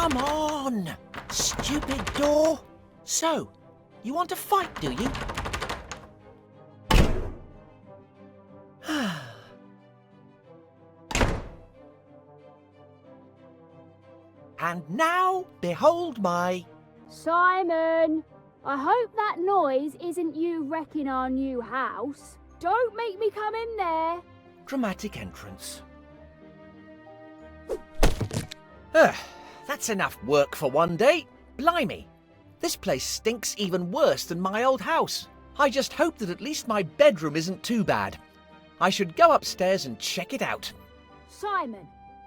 Come on! Stupid door! So, you want to fight, do you? And now, behold my... Simon! I hope that noise isn't you wrecking our new house. Don't make me come in there. dramatic entrance. That's enough work for one day. Blimey! This place stinks even worse than my old house. I just hope that at least my bedroom isn't too bad. I should go upstairs and check it out. Simon,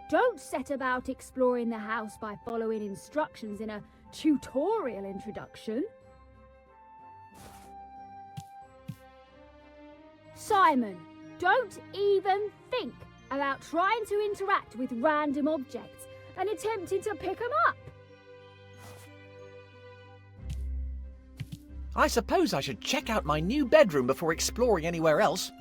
don't set about exploring the house by following instructions in a tutorial introduction. Simon, don't even think about trying to interact with random objects and attempting to pick them up. I suppose I should check out my new bedroom before exploring anywhere else.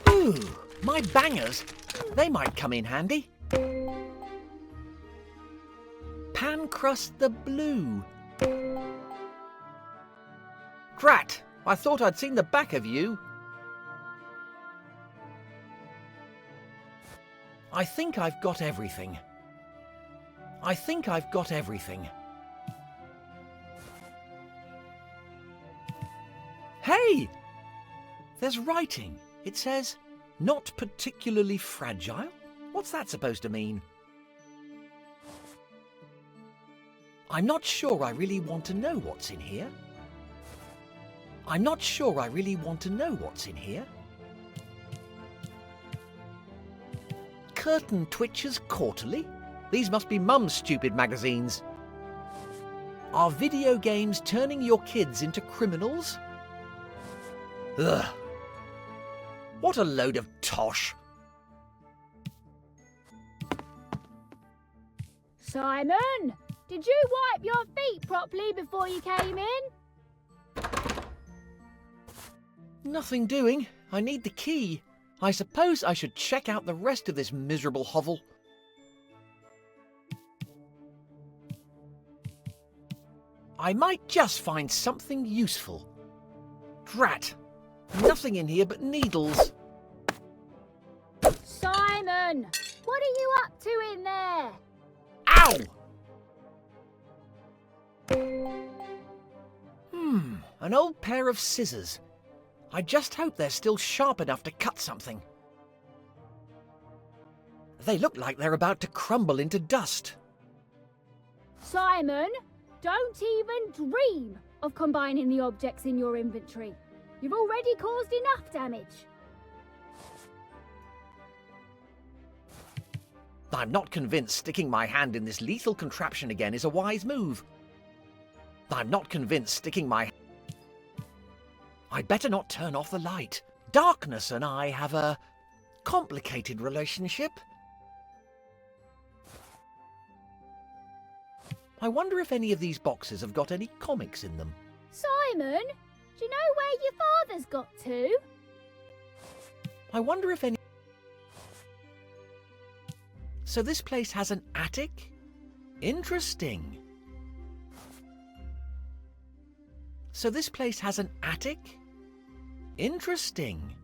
Ooh, my bangers. They might come in handy. Pan crust the blue. Drat! I thought I'd seen the back of you. I think I've got everything. I think I've got everything. Hey! There's writing. It says, not particularly fragile. What's that supposed to mean? I'm not sure I really want to know what's in here. I'm not sure I really want to know what's in here. Curtain Twitchers Quarterly? These must be Mum's stupid magazines. Are video games turning your kids into criminals? Ugh. What a load of tosh. Simon, did you wipe your feet properly before you came in? Nothing doing. I need the key. I suppose I should check out the rest of this miserable hovel. I might just find something useful. Drat! Nothing in here but needles. Simon, what are you up to in there? Ow! An old pair of scissors. I just hope they're still sharp enough to cut something. They look like they're about to crumble into dust. Simon, don't even dream of combining the objects in your inventory. You've already caused enough damage. I'm not convinced sticking my hand in this lethal contraption again is a wise move. I'm not convinced sticking my... I better not turn off the light. Darkness and I have a complicated relationship. I wonder if any of these boxes have got any comics in them. Simon, do you know where your father's got to? I wonder if any... So this place has an attic? Interesting. So this place has an attic? Interesting.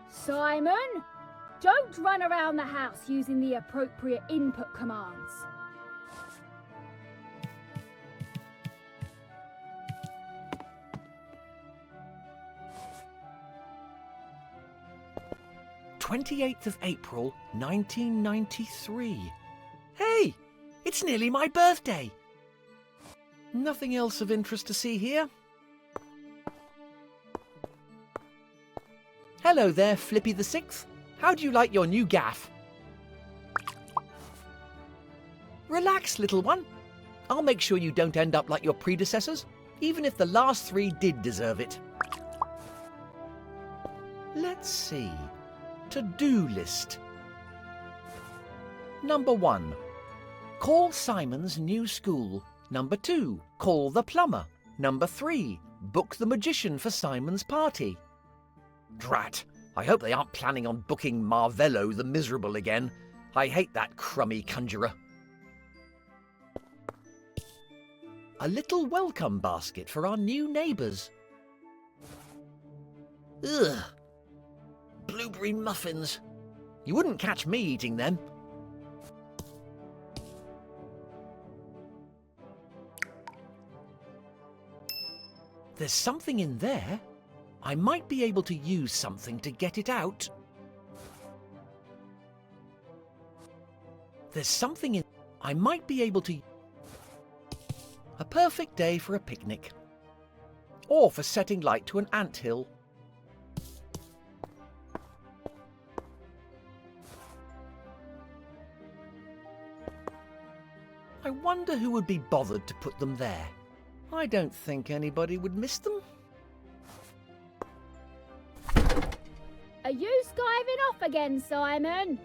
Simon, don't run around the house using the appropriate input commands. April 1993. Hey! It's nearly my birthday! Nothing else of interest to see here. Hello there, Flippy the Sixth. How do you like your new gaff? Relax, little one. I'll make sure you don't end up like your predecessors, even if the last three did deserve it. Let's see. To-do list. Number 1. Call Simon's new school. Number 2. Call the plumber. Number 3. Book the magician for Simon's party. Drat! I hope they aren't planning on booking Marvello the Miserable again. I hate that crummy conjurer. A little welcome basket for our new neighbours. Ugh! Blueberry muffins. You wouldn't catch me eating them. There's something in there. I might be able to use something to get it out. There's something in... I might be able to... A perfect day for a picnic. Or for setting light to an anthill. I wonder who would be bothered to put them there. I don't think anybody would miss them. Are you skiving off again, Simon?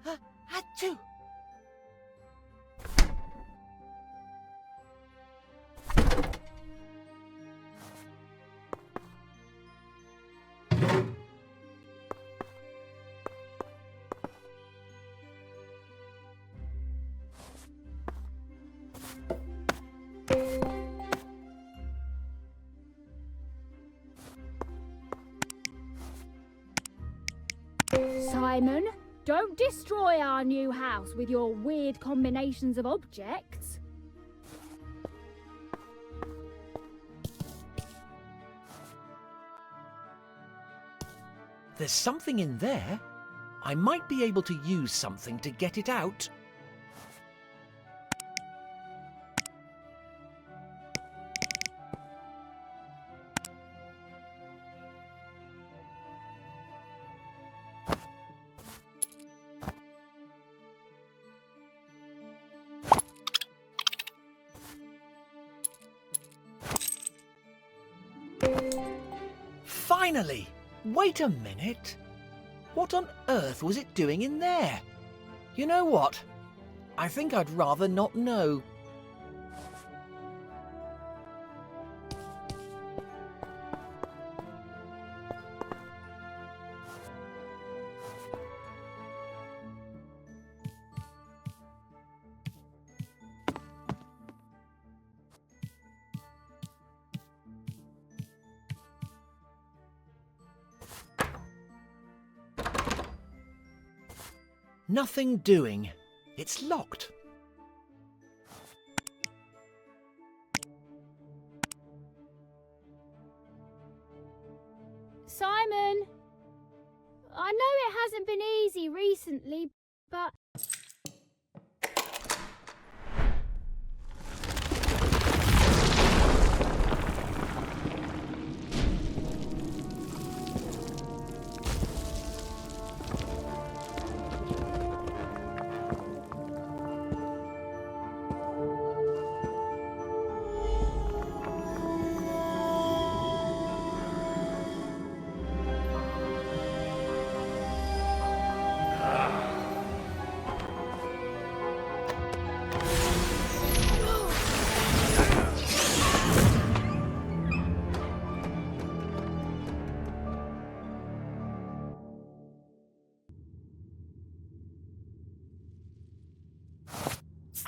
Achoo! Simon, don't destroy our new house with your weird combinations of objects. There's something in there. I might be able to use something to get it out. Finally! Wait a minute. What on earth was it doing in there? You know what? I think I'd rather not know. Nothing doing. It's locked. Simon, I know it hasn't been easy recently, but...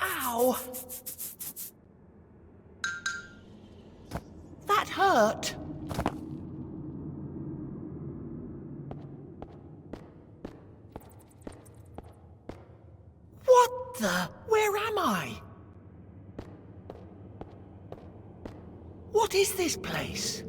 Ow! That hurt! What the? Where am I? What is this place?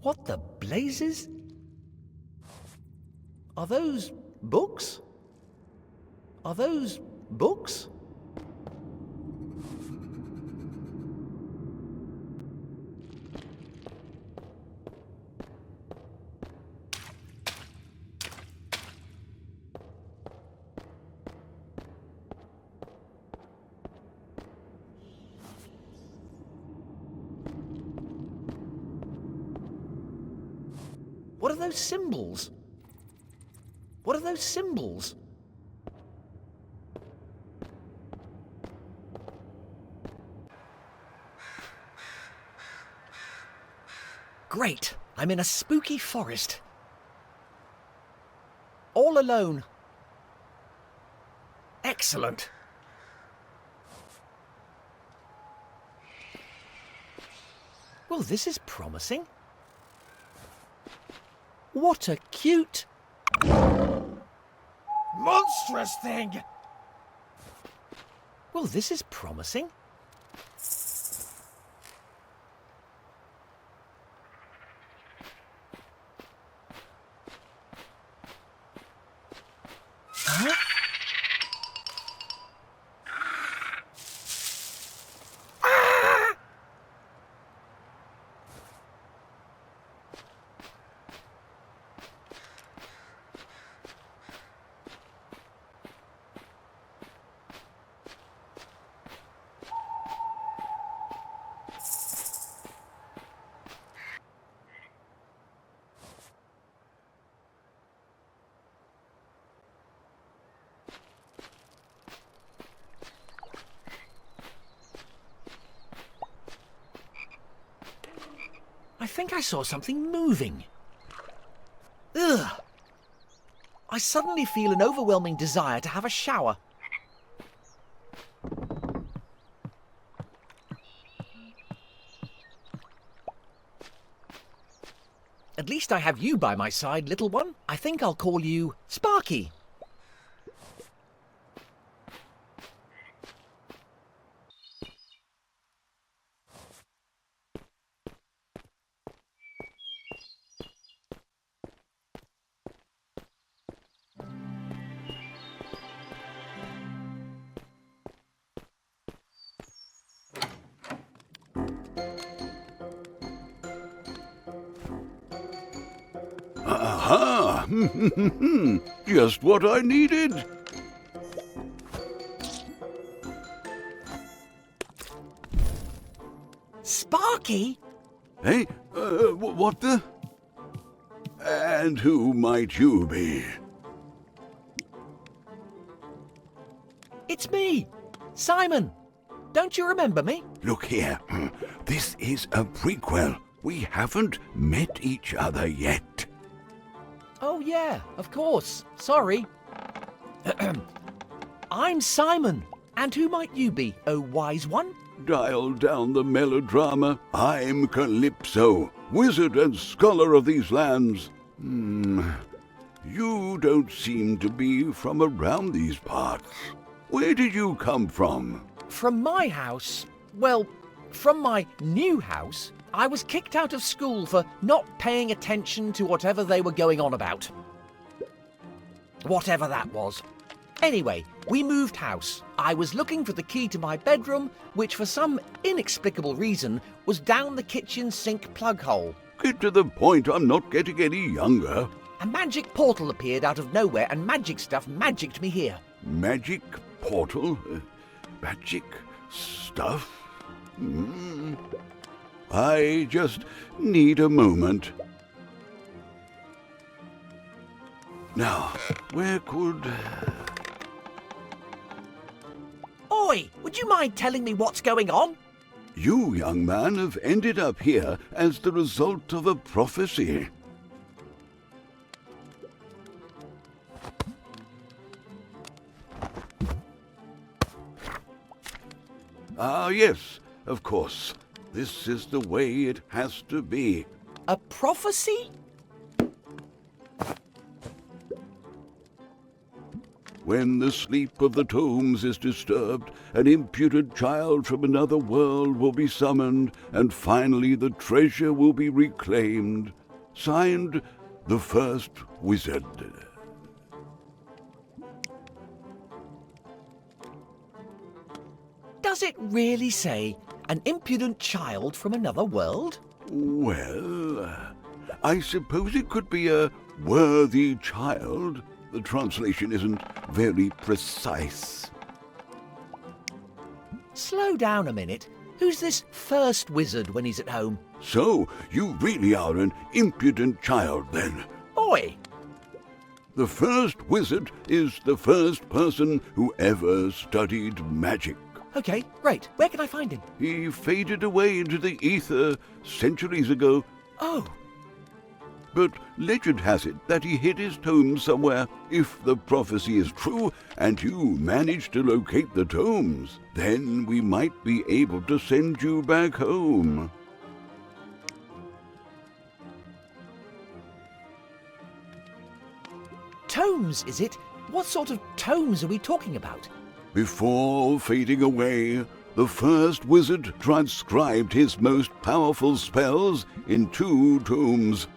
What the blazes? Are those books? Are those books? those symbols? What are those symbols? Great! I'm in a spooky forest. All alone. Excellent. Well, this is promising. What a cute... monstrous thing! Well, this is promising. Huh? Ah! I think I saw something moving. Ugh! I suddenly feel an overwhelming desire to have a shower. At least I have you by my side, little one. I think I'll call you Sparky. Aha! Just what I needed. Sparky? Hey, what the? And who might you be? It's me, Simon. Don't you remember me? Look here, this is a prequel. We haven't met each other yet. Oh, yeah, of course. Sorry. I'm Simon. And who might you be, oh wise one? Dial down the melodrama. I'm Calypso, wizard and scholar of these lands. You don't seem to be from around these parts. Where did you come from? From my house? Well, from my new house. I was kicked out of school for not paying attention to whatever they were going on about. Whatever that was. Anyway, we moved house. I was looking for the key to my bedroom, which for some inexplicable reason was down the kitchen sink plug hole. Get to the point, I'm not getting any younger. A magic portal appeared out of nowhere and magic stuff magicked me here. Magic portal? Magic stuff? I just need a moment. Now, where could... Oi! Would you mind telling me what's going on? You, young man, have ended up here as the result of a prophecy. Ah, yes, of course. This is the way it has to be. A prophecy? When the sleep of the tombs is disturbed, an impudent child from another world will be summoned, and finally the treasure will be reclaimed. Signed, the First Wizard. Does it really say an impudent child from another world? Well, I suppose it could be a worthy child. The translation isn't very precise. Slow down a minute. Who's this first wizard when he's at home? So, you really are an impudent child, then. Oi! The first wizard is the first person who ever studied magic. Okay, great. Where can I find him? He faded away into the ether centuries ago. Oh, But legend has it that he hid his tomes somewhere. If the prophecy is true and you manage to locate the tomes, then we might be able to send you back home. tomes, is it? What sort of tomes are we talking about? Before fading away, the first wizard transcribed his most powerful spells in 2 tomes.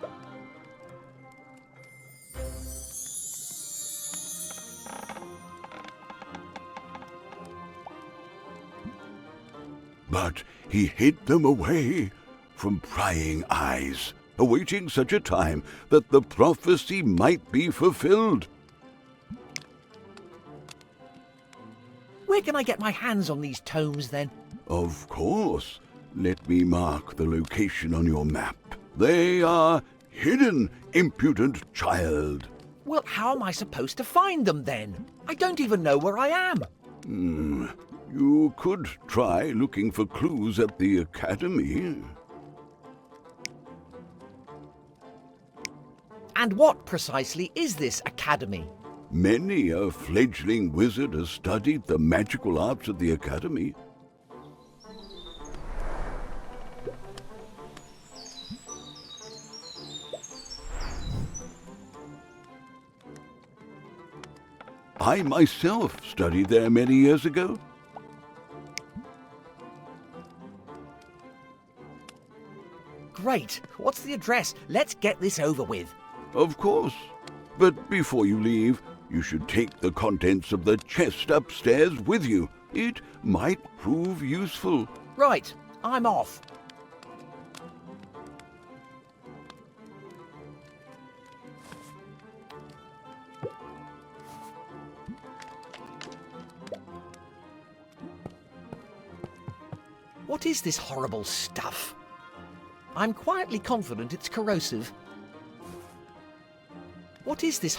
But he hid them away from prying eyes, awaiting such a time that the prophecy might be fulfilled. Where can I get my hands on these tomes, then? Of course. Let me mark the location on your map. They are hidden, impudent child. Well, how am I supposed to find them, then? I don't even know where I am. You could try looking for clues at the academy. And what precisely is this academy? Many a fledgling wizard has studied the magical arts at the academy. I myself studied there many years ago. Great. What's the address? Let's get this over with. Of course. But before you leave, you should take the contents of the chest upstairs with you. It might prove useful. Right. I'm off. What is this horrible stuff? I'm quietly confident it's corrosive. What is this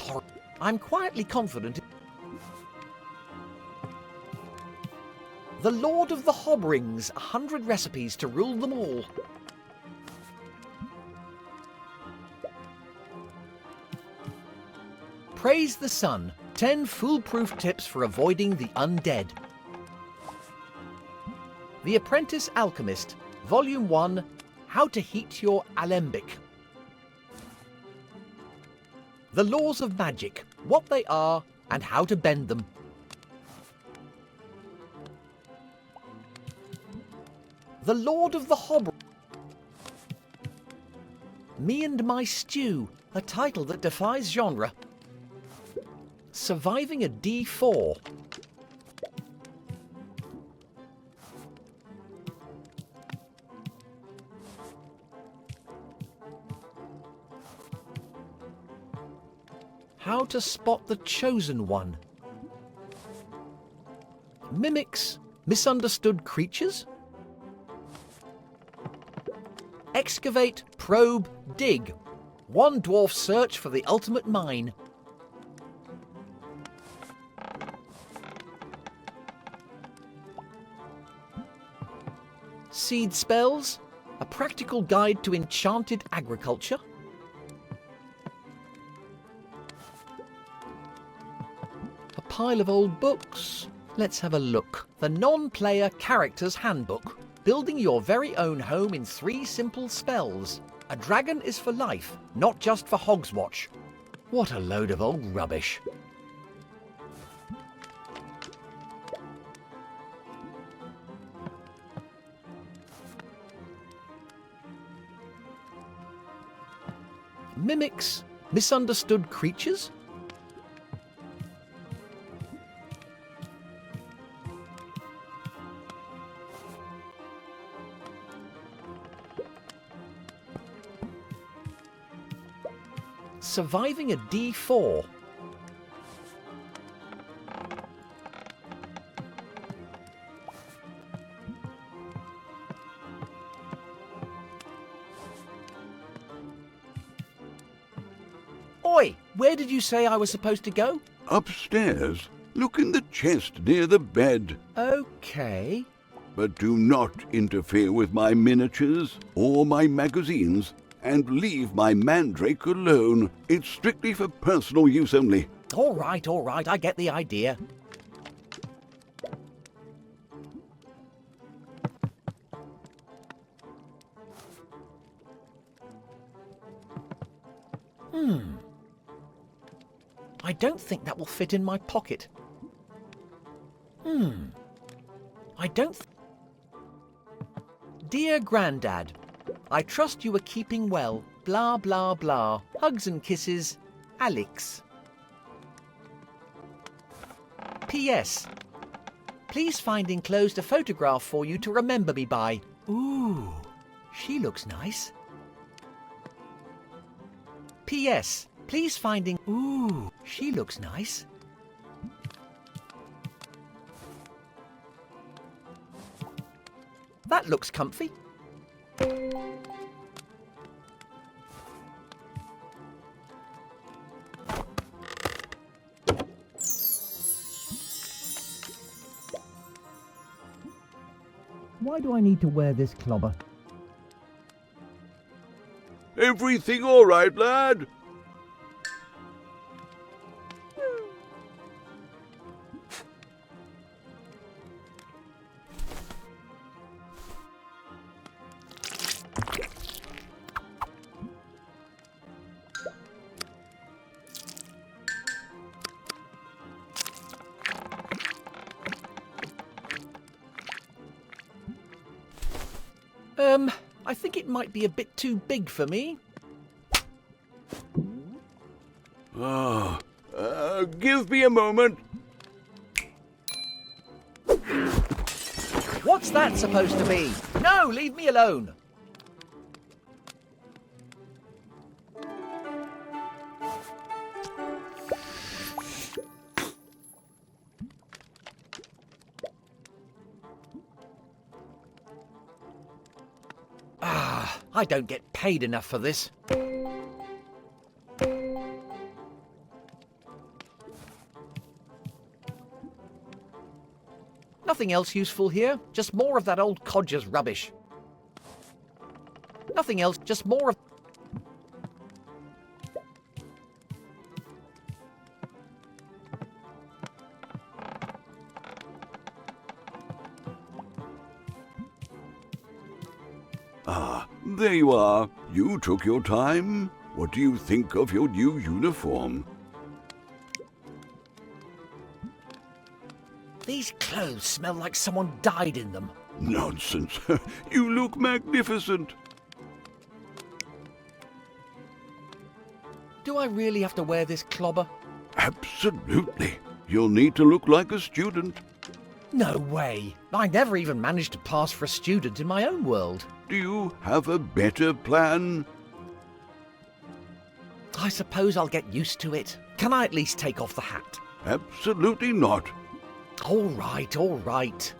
I'm quietly confident... The Lord of the Hobrings, 100 recipes to rule them all. Praise the Sun, 10 foolproof tips for avoiding the undead. The Apprentice Alchemist, Volume 1, How to Heat Your Alembic. The Laws of Magic, what they are and how to bend them. The Lord of the Hob... Me and My Stew, a title that defies genre. Surviving a D4. How to spot the chosen one. Mimics, misunderstood creatures. Excavate, probe, dig. One dwarf search for the ultimate mine. Seed spells, a practical guide to enchanted agriculture. A pile of old books. Let's have a look. The Non-Player Character's Handbook. Building your very own home in 3 simple spells. A dragon is for life, not just for Hogswatch. What a load of old rubbish. Mimics, misunderstood creatures? Surviving a D4. boy, where did you say I was supposed to go? Upstairs. Look in the chest near the bed. Okay. But do not interfere with my miniatures or my magazines, and leave my mandrake alone. It's strictly for personal use only. All right, I get the idea. I don't think that will fit in my pocket. I don't... Dear Grandad, I trust you are keeping well. Blah, blah, blah. Hugs and kisses, Alex. P.S. Please find enclosed a photograph for you to remember me by. Ooh, she looks nice. P.S. Please find Ooh, she looks nice. That looks comfy. Why do I need to wear this clobber? Everything all right, lad? I think it might be a bit too big for me. Give me a moment. What's that supposed to be? No, leave me alone. I don't get paid enough for this. Nothing else useful here, just more of that old codger's rubbish. Nothing else, just more of... There you are. You took your time. What do you think of your new uniform? These clothes smell like someone died in them. Nonsense. You look magnificent. Do I really have to wear this clobber? Absolutely. You'll need to look like a student. No way. I never even managed to pass for a student in my own world. Do you have a better plan? I suppose I'll get used to it. Can I at least take off the hat? Absolutely not. All right.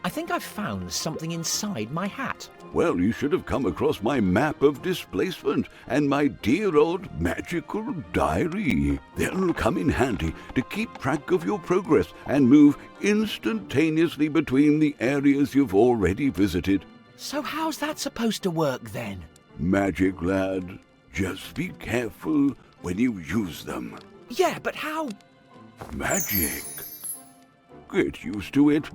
I think I've found something inside my hat. Well, you should have come across my map of displacement and my dear old magical diary. They'll come in handy to keep track of your progress and move instantaneously between the areas you've already visited. So how's that supposed to work then? Magic, lad. Just be careful when you use them. Yeah, but how? Magic. Get used to it.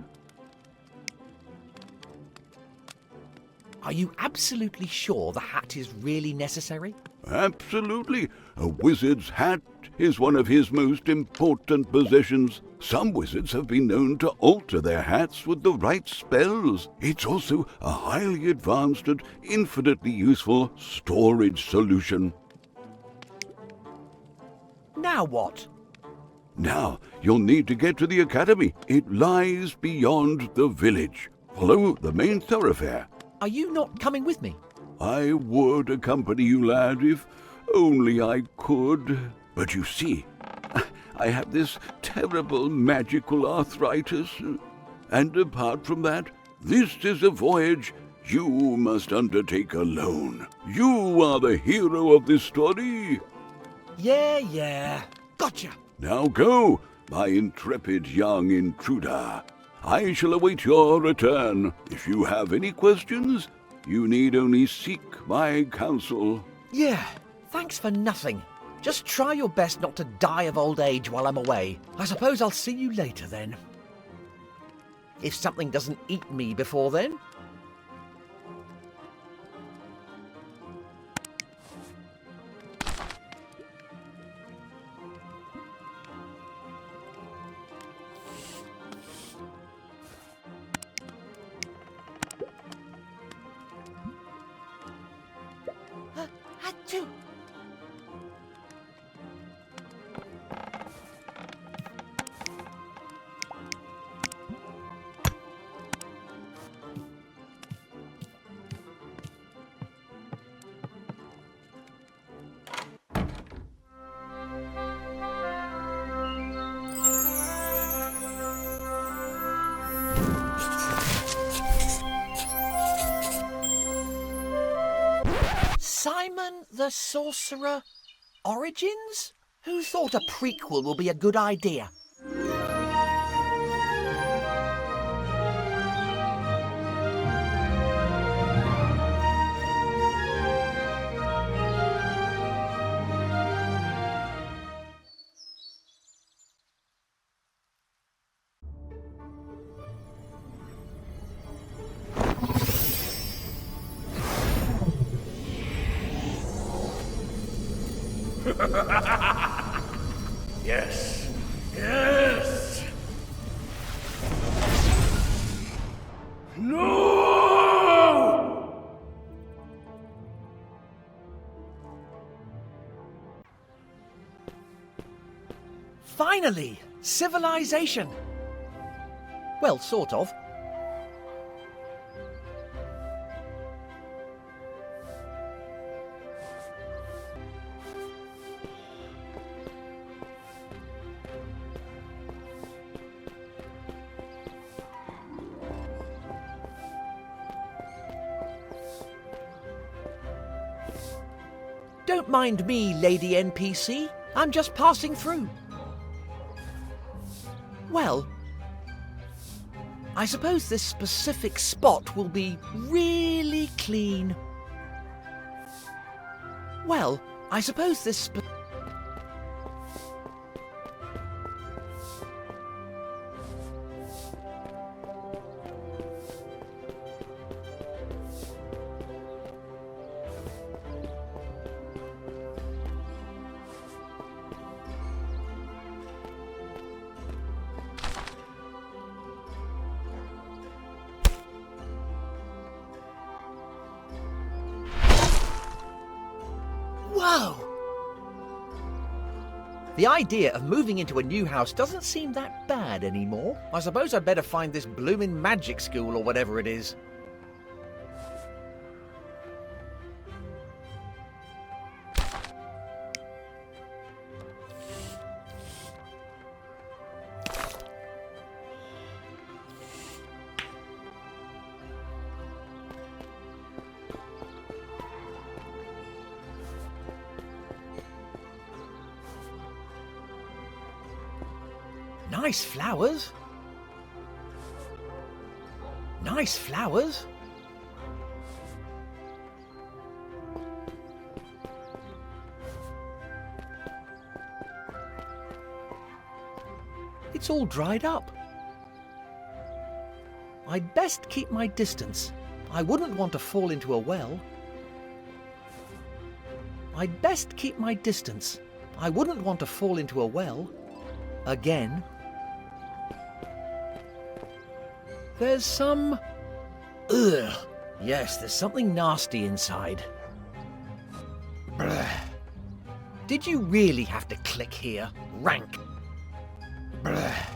Are you absolutely sure the hat is really necessary? Absolutely. A wizard's hat is one of his most important possessions. Some wizards have been known to alter their hats with the right spells. It's also a highly advanced and infinitely useful storage solution. Now what? Now, you'll need to get to the academy. It lies beyond the village. Follow the main thoroughfare. Are you not coming with me? I would accompany you, lad, if only I could. But you see, I have this terrible magical arthritis. And apart from that, this is a voyage you must undertake alone. You are the hero of this story. Yeah. Gotcha. Now go, my intrepid young intruder. I shall await your return. If you have any questions, you need only seek my counsel. Yeah, thanks for nothing. Just try your best not to die of old age while I'm away. I suppose I'll see you later then. If something doesn't eat me before then. Achoo! Simon the Sorcerer Origins? Who thought a prequel will be a good idea? Yes. No! Finally! Civilization! Well, sort of. Don't mind me, Lady NPC. I'm just passing through. Well, I suppose this specific spot will be really clean. Well, I suppose this Whoa! The idea of moving into a new house doesn't seem that bad anymore. I suppose I'd better find this bloomin' magic school or whatever it is. Nice flowers. Nice flowers. It's all dried up. I'd best keep my distance. I wouldn't want to fall into a well. I'd best keep my distance. I wouldn't want to fall into a well. Again. There's some... Ugh. Yes, there's something nasty inside. Blech. Did you really have to click here? Rank. Blech.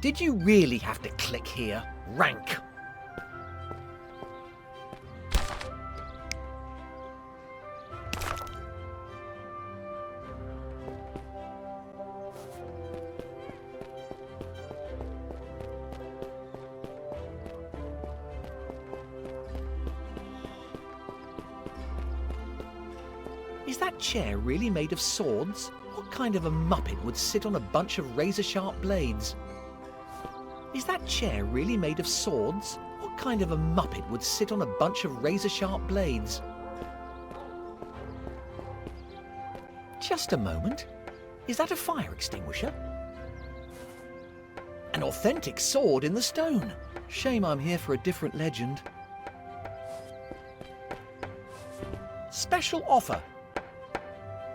Did you really have to click here? Rank. Is that chair really made of swords? What kind of a muppet would sit on a bunch of razor-sharp blades? Is that chair really made of swords? What kind of a muppet would sit on a bunch of razor-sharp blades? Just a moment. Is that a fire extinguisher? An authentic sword in the stone. Shame I'm here for a different legend. Special offer.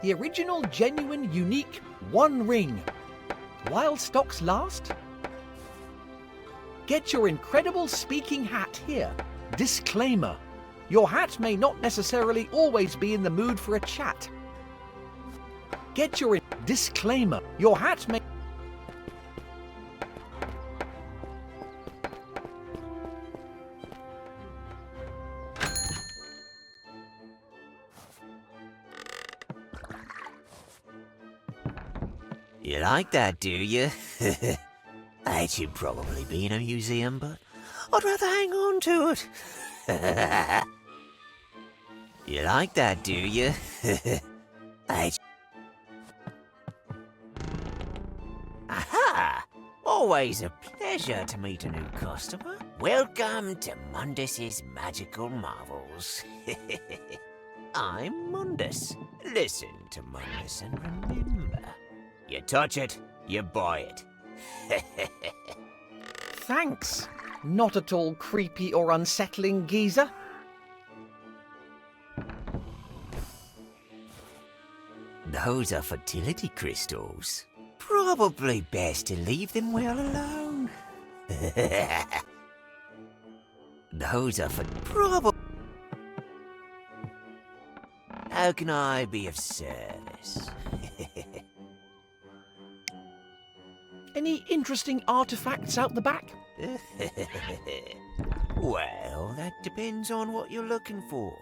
The original, genuine, unique one ring. While stocks last. Get your incredible speaking hat here. Disclaimer. Your hat may not necessarily always be in the mood for a chat. Get your disclaimer. Your hat may... You like that, do you? It should probably be in a museum, but I'd rather hang on to it. You like that, do you? Aha! Always a pleasure to meet a new customer. Welcome to Mundus's Magical Marvels. I'm Mundus. Listen to Mundus and remember, you touch it, you buy it. Thanks. Not at all creepy or unsettling, geezer. Those are fertility crystals. Probably best to leave them well alone. Those are for How can I be of service? Any interesting artifacts out the back? Well, that depends on what you're looking for.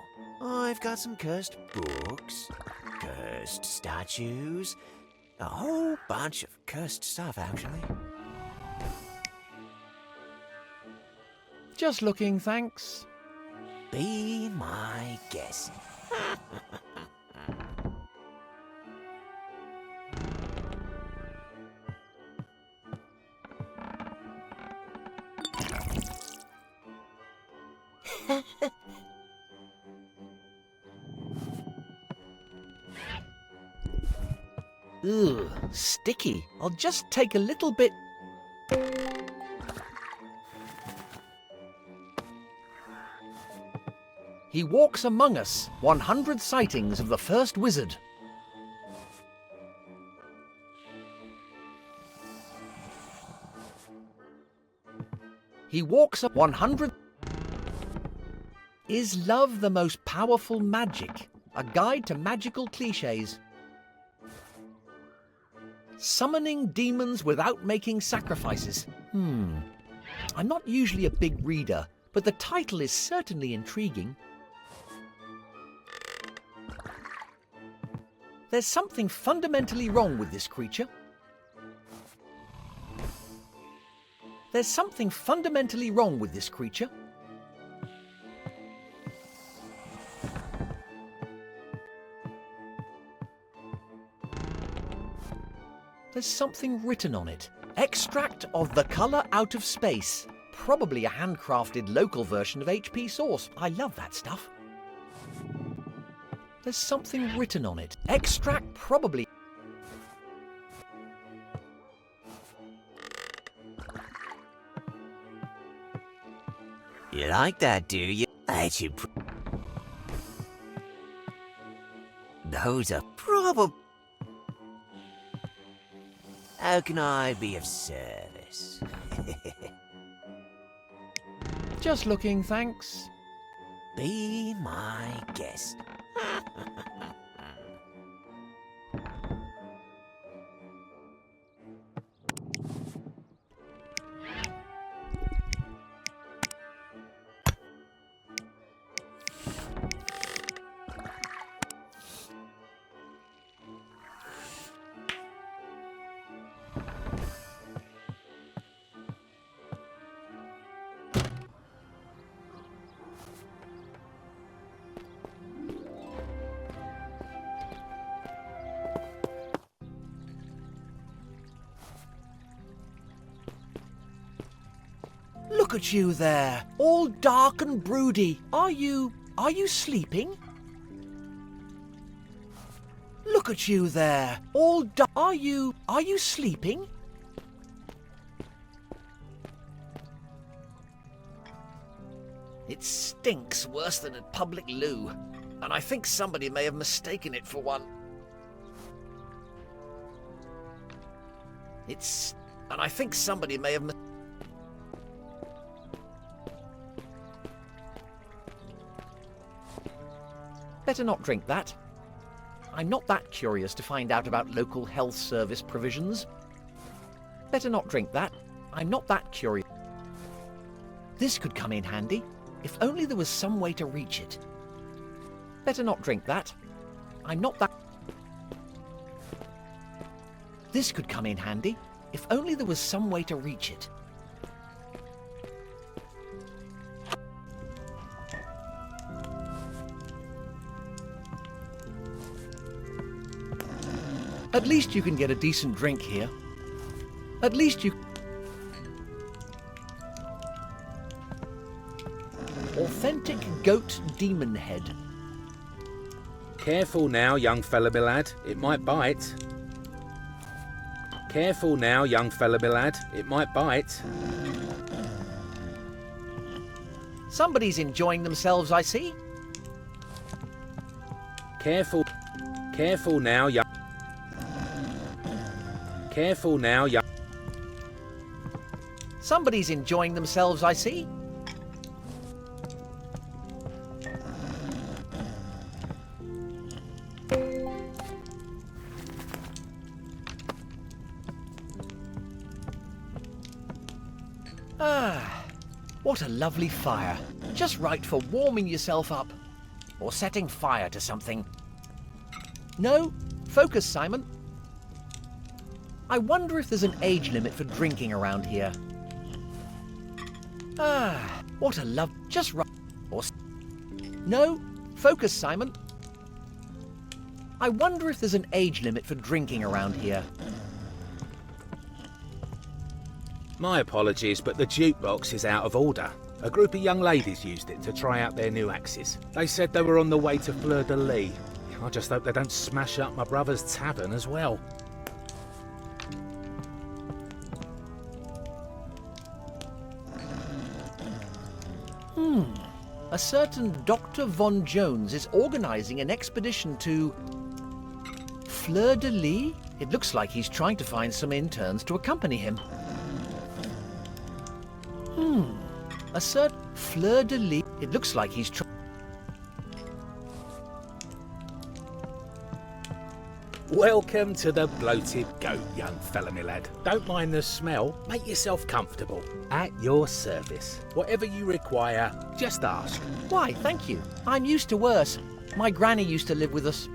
I've got some cursed books, cursed statues, a whole bunch of cursed stuff, actually. Just looking, thanks. Be my guest. Ugh, sticky. I'll just take a little bit... He walks among us. 100 sightings of the first wizard. He walks up 100... Is love the most powerful magic? A guide to magical cliches. Summoning demons without making sacrifices. I'm not usually a big reader, but the title is certainly intriguing. There's something fundamentally wrong with this creature. There's something fundamentally wrong with this creature. There's something written on it. Extract of the colour out of space. Probably a handcrafted local version of HP Source. I love that stuff. There's something written on it. Extract probably... You like that, do you? Those are probably... How can I be of service? Just looking, thanks. Be my guest. Look at you there, all dark and broody. Are you sleeping? Look at you there, all dark. Are you sleeping? It stinks worse than a public loo, and I think somebody may have mistaken it for one. I think somebody may have. Better not drink that. I'm not that curious to find out about local health service provisions. Better not drink that. I'm not that curious. This could come in handy, if only there was some way to reach it. Better not drink that. I'm not that. This could come in handy, if only there was some way to reach it. At least you can get a decent drink here. At least you... Authentic goat demon head. Careful now, young fella me lad, it might bite. Careful now, young fella me lad, it might bite. Somebody's enjoying themselves, I see. Careful now, young... Careful now, young... Somebody's enjoying themselves, I see. Ah, what a lovely fire. Just right for warming yourself up. Or setting fire to something. No, focus, Simon. I wonder if there's an age limit for drinking around here. Ah, what a love... Just right... Or... No, focus, Simon. I wonder if there's an age limit for drinking around here. My apologies, but the jukebox is out of order. A group of young ladies used it to try out their new axes. They said they were on the way to Fleur-de-Lis. I just hope they don't smash up my brother's tavern as well. A certain Dr. Von Jones is organising an expedition to... Fleur-de-Lis? It looks like he's trying to find some interns to accompany him. A certain Fleur-de-Lis. It looks like he's trying... Welcome to the Bloated Goat, young fella me lad. Don't mind the smell, make yourself comfortable. At your service. Whatever you require, just ask. Why, thank you. I'm used to worse. My granny used to live with us.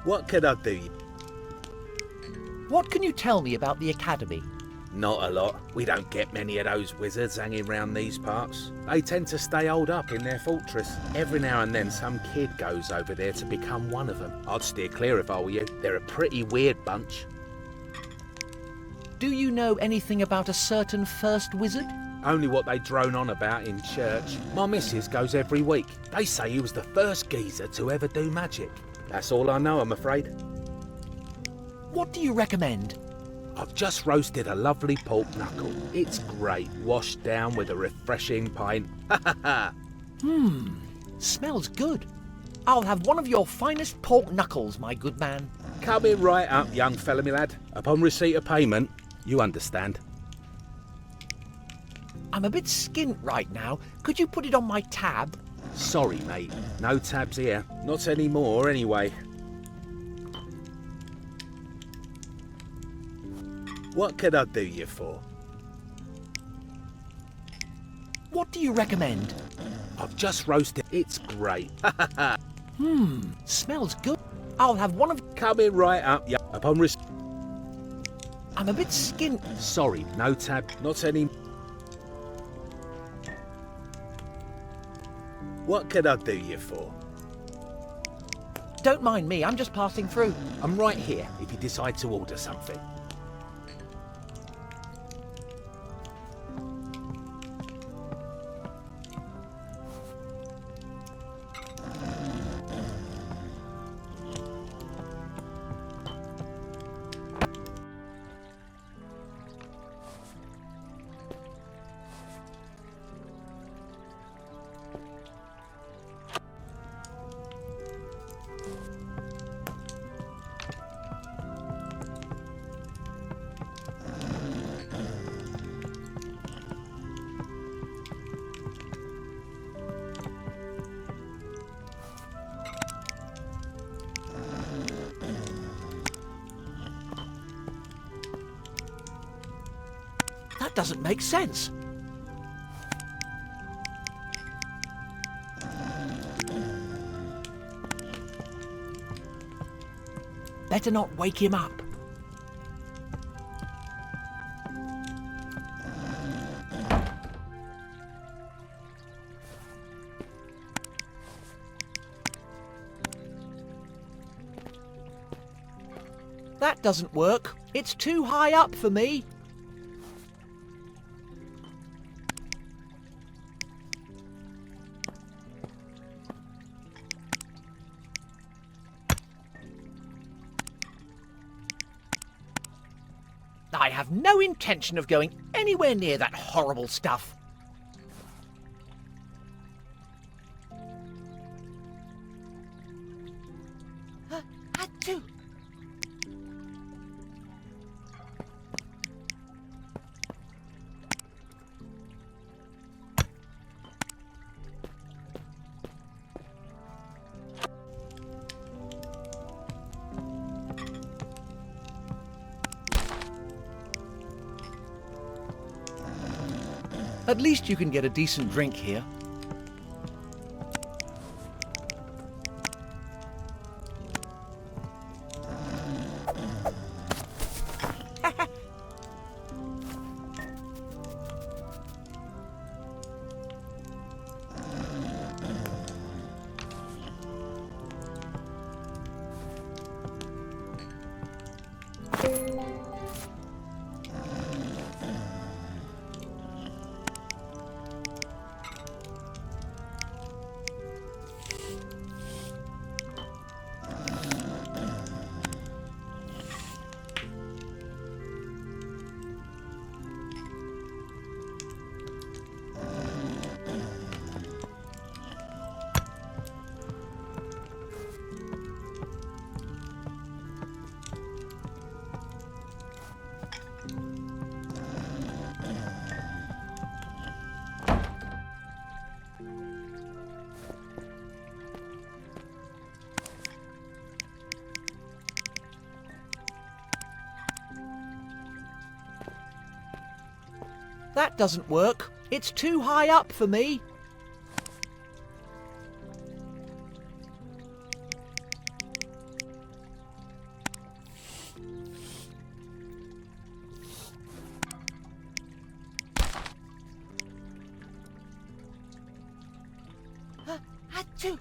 What could I do? What can you tell me about the academy? Not a lot. We don't get many of those wizards hanging round these parts. They tend to stay holed up in their fortress. Every now and then some kid goes over there to become one of them. I'd steer clear if I were you. They're a pretty weird bunch. Do you know anything about a certain first wizard? Only what they drone on about in church. My missus goes every week. They say he was the first geezer to ever do magic. That's all I know, I'm afraid. What do you recommend? I've just roasted a lovely pork knuckle. It's great, washed down with a refreshing pint. Ha ha ha! Smells good. I'll have one of your finest pork knuckles, my good man. Coming right up, young fella me lad. Upon receipt of payment, you understand. I'm a bit skint right now. Could you put it on my tab? Sorry, mate. No tabs here. Not anymore, anyway. What could I do you for? What do you recommend? I've just roasted. It's great. Smells good. I'll have one of... Coming right up, yeah. Upon receipt. I'm a bit skint. Sorry, no tab. Not any... What could I do you for? don't mind me, I'm just passing through. I'm right here if you decide to order something. That doesn't make sense. Better not wake him up. That doesn't work. It's too high up for me. I have no intention of going anywhere near that horrible stuff. Achoo! At least you can get a decent drink here. That doesn't work. It's too high up for me. Achoo!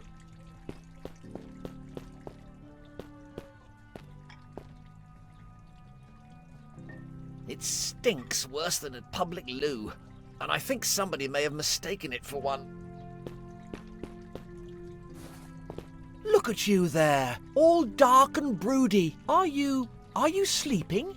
It stinks worse than a public loo, and I think somebody may have mistaken it for one. Look at you there, all dark and broody. Are you sleeping?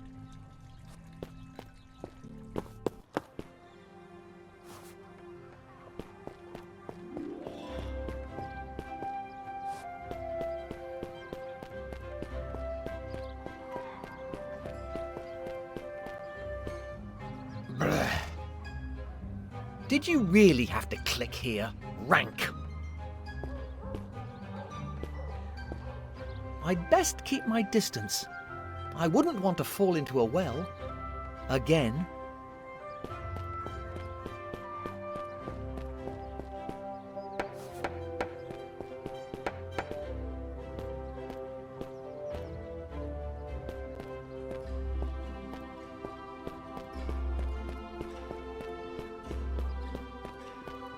Did you really have to click here? Rank. I'd best keep my distance. I wouldn't want to fall into a well. Again.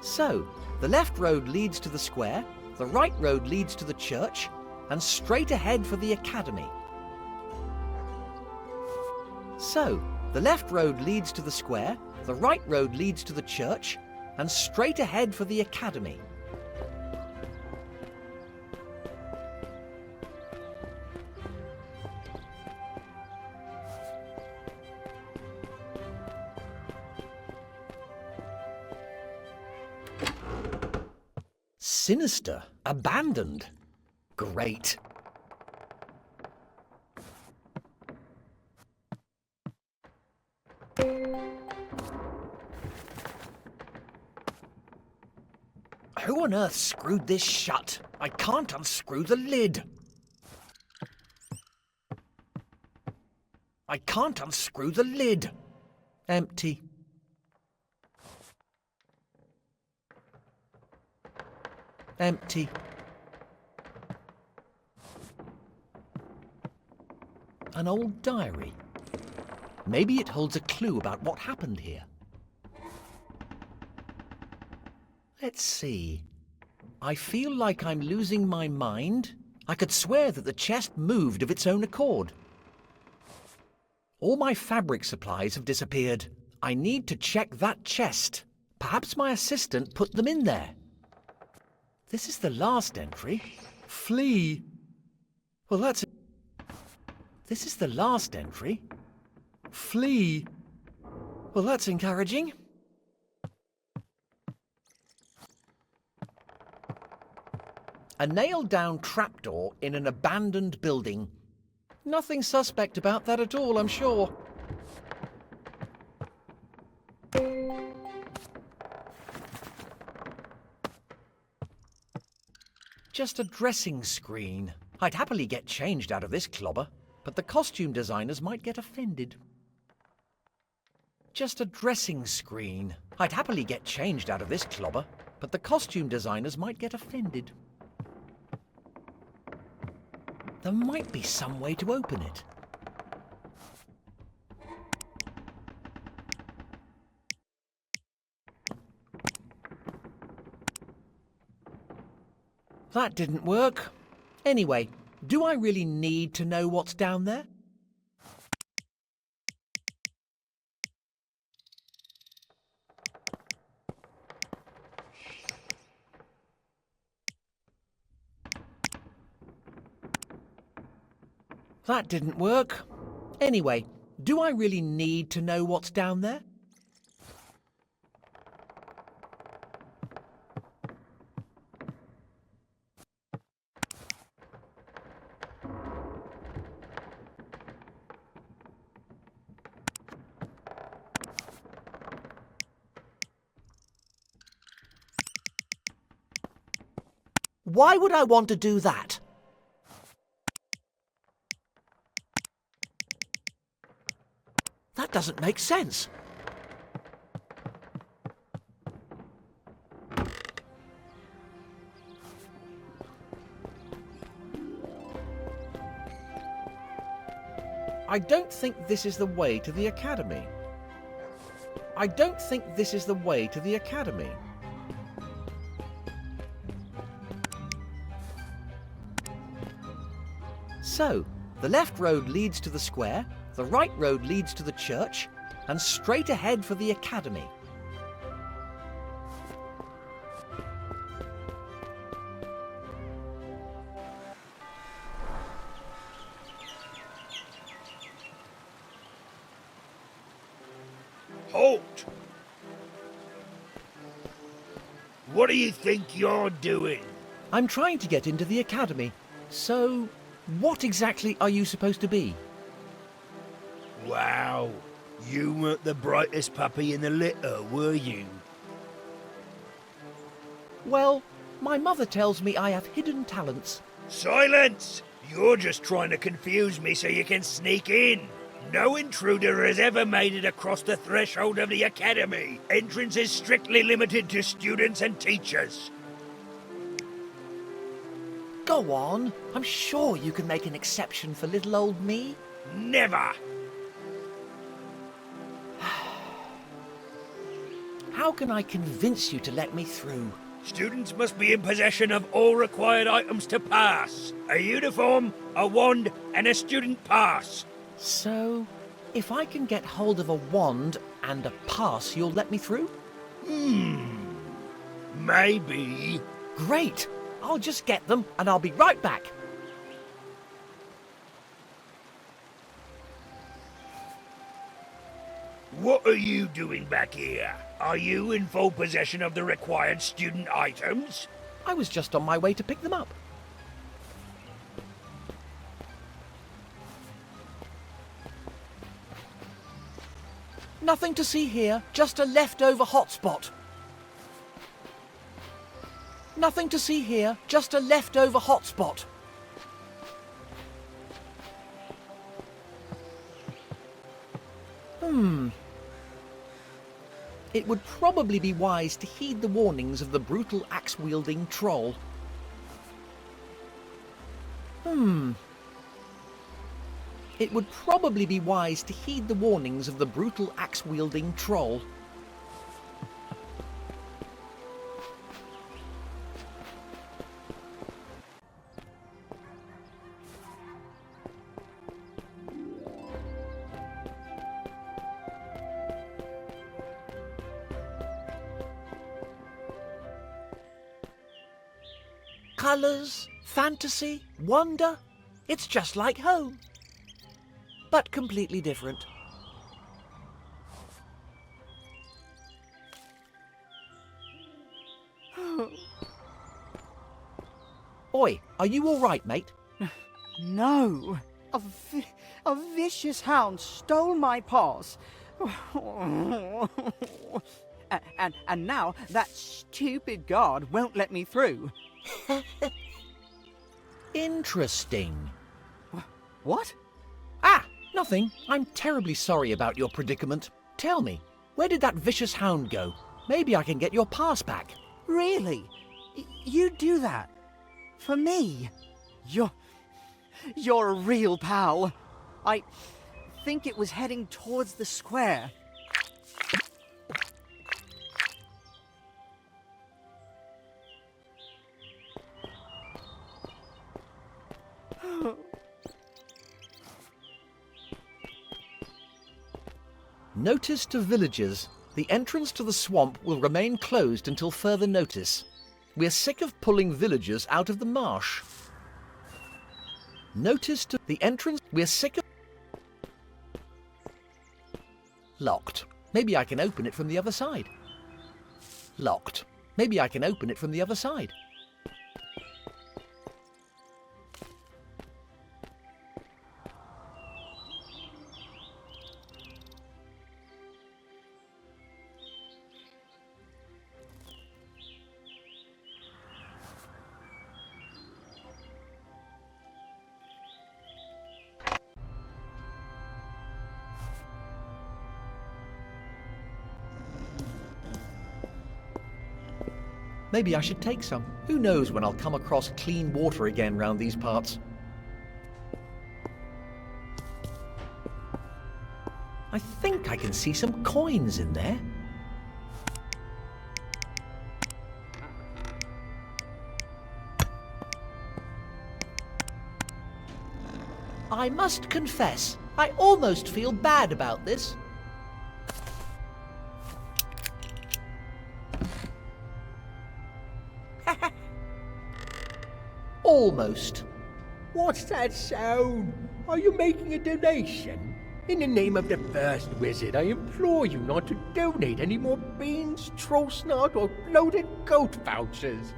So, the left road leads to the square, the right road leads to the church, and straight ahead for the academy. So, the left road leads to the square, the right road leads to the church, and straight ahead for the academy. Sinister, abandoned. Great. Who on earth screwed this shut? I can't unscrew the lid. I can't unscrew the lid. Empty. Empty. An old diary. Maybe it holds a clue about what happened here. Let's see. I feel like I'm losing my mind. I could swear that the chest moved of its own accord. All my fabric supplies have disappeared. I need to check that chest. Perhaps my assistant put them in there. This is the last entry. Flee. Well, that's... This is the last entry. Flee. Well, that's encouraging. A nailed-down trapdoor in an abandoned building. Nothing suspect about that at all, I'm sure. Just a dressing screen. I'd happily get changed out of this clobber, but the costume designers might get offended. Just a dressing screen. I'd happily get changed out of this clobber, but the costume designers might get offended. There might be some way to open it. That didn't work. Anyway, do I really need to know what's down there? That didn't work. Anyway, do I really need to know what's down there? Why would I want to do that? That doesn't make sense. I don't think this is the way to the academy. I don't think this is the way to the academy. So, the left road leads to the square, the right road leads to the church, and straight ahead for the academy. Halt! What do you think you're doing? I'm trying to get into the academy. So, what exactly are you supposed to be? Wow, you weren't the brightest puppy in the litter, were you? Well, my mother tells me I have hidden talents. Silence! You're just trying to confuse me so you can sneak in. No intruder has ever made it across the threshold of the academy. Entrance is strictly limited to students and teachers. Go on, I'm sure you can make an exception for little old me. Never! How can I convince you to let me through? Students must be in possession of all required items to pass. A uniform, a wand, and a student pass. So, if I can get hold of a wand and a pass, you'll let me through? Maybe. Great! I'll just get them and I'll be right back. What are you doing back here? Are you in full possession of the required student items? I was just on my way to pick them up. Nothing to see here, just a leftover hotspot. Nothing to see here, just a leftover hotspot. It would probably be wise to heed the warnings of the brutal axe-wielding troll. It would probably be wise to heed the warnings of the brutal axe-wielding troll. Colours, fantasy, wonder, it's just like home. But completely different. Oi, are you all right, mate? No. A vicious hound stole my pass. And now that stupid guard won't let me through. Interesting. What? Ah, nothing. I'm terribly sorry about your predicament. Tell me, where did that vicious hound go? Maybe I can get your pass back. Really? You do that? For me? You're a real pal. I think it was heading towards the square. Notice to villagers. The entrance to the swamp will remain closed until further notice. We're sick of pulling villagers out of the marsh. Notice to the entrance. We're sick of... Locked. Maybe I can open it from the other side. Locked. Maybe I can open it from the other side. Maybe I should take some. Who knows when I'll come across clean water again round these parts. I think I can see some coins in there. I must confess, I almost feel bad about this. Almost. What's that sound? Are you making a donation? In the name of the first wizard, I implore you not to donate any more beans, trollsnot, or bloated goat vouchers.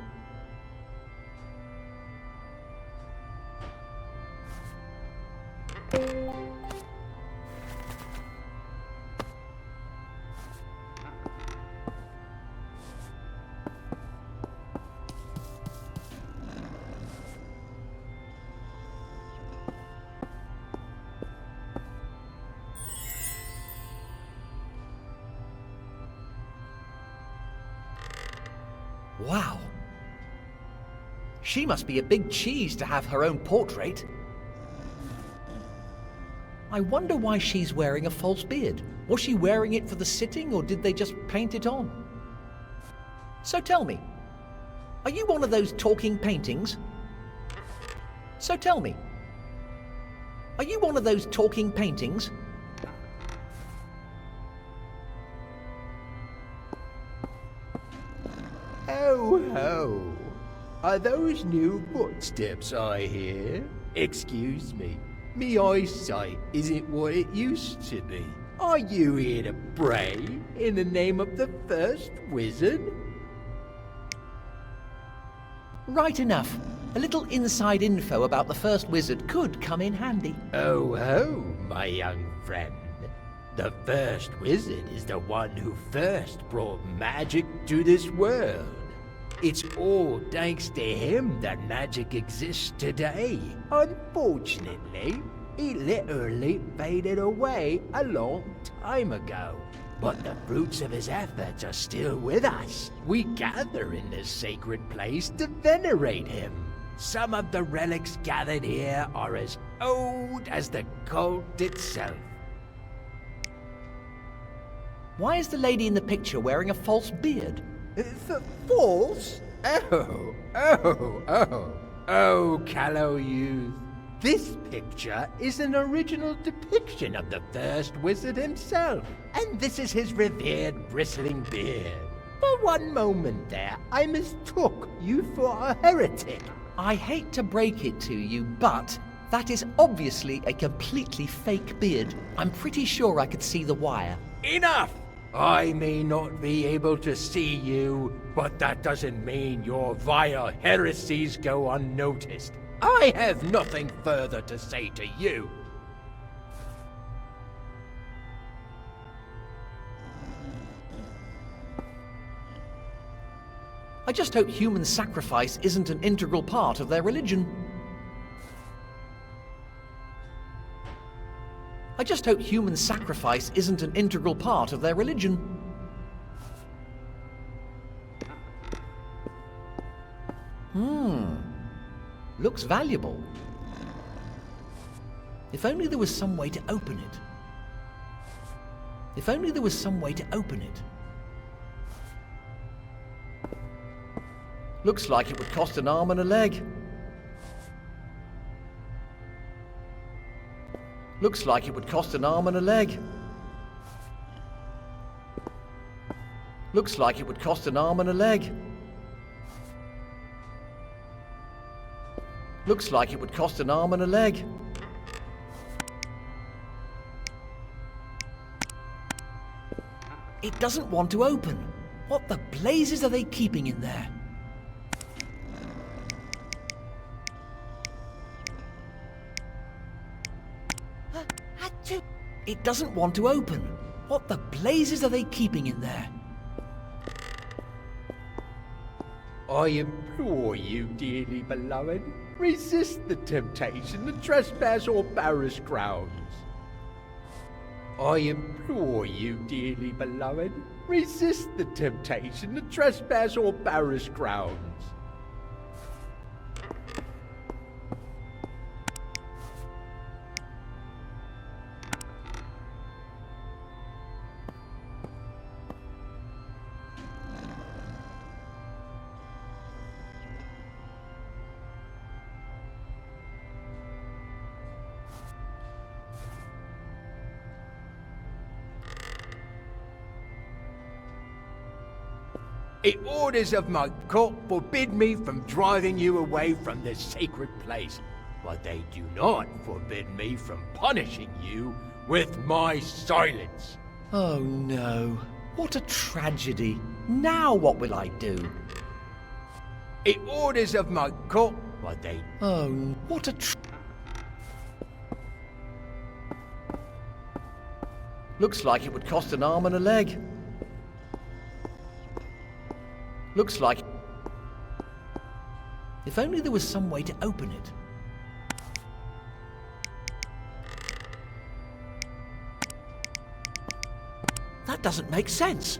Wow. She must be a big cheese to have her own portrait. I wonder why she's wearing a false beard. Was she wearing it for the sitting, or did they just paint it on? So tell me, Are you one of those talking paintings? So tell me, are you one of those talking paintings? Oh ho! Are those new footsteps I hear? Excuse me, me eyesight isn't what it used to be. Are you here to pray in the name of the first wizard? Right enough. A little inside info about the first wizard could come in handy. Oh ho, my young friend. The first wizard is the one who first brought magic to this world. It's all thanks to him that magic exists today. Unfortunately, he literally faded away a long time ago. But the fruits of his efforts are still with us. We gather in this sacred place to venerate him. Some of the relics gathered here are as old as the cult itself. Why is the lady in the picture wearing a false beard? False? Oh, callow youth. This picture is an original depiction of the first wizard himself, and this is his revered bristling beard. For one moment there, I mistook you for a heretic. I hate to break it to you, but that is obviously a completely fake beard. I'm pretty sure I could see the wire. Enough! I may not be able to see you, but that doesn't mean your vile heresies go unnoticed. I have nothing further to say to you. I just hope human sacrifice isn't an integral part of their religion. I just hope human sacrifice isn't an integral part of their religion. Looks valuable. If only there was some way to open it. If only there was some way to open it. Looks like it would cost an arm and a leg. Looks like it would cost an arm and a leg. Looks like it would cost an arm and a leg. Looks like it would cost an arm and a leg. It doesn't want to open. What the blazes are they keeping in there? It doesn't want to open. What the blazes are they keeping in there? I implore you, dearly beloved, resist the temptation to trespass or barrass grounds. I implore you, dearly beloved, resist the temptation to trespass or barrass grounds. The orders of my court forbid me from driving you away from this sacred place, but they do not forbid me from punishing you with my silence. Oh no. What a tragedy. Now what will I do? The orders of my court, but they... Oh, what a Looks like it would cost an arm and a leg. Looks like... If only there was some way to open it. That doesn't make sense.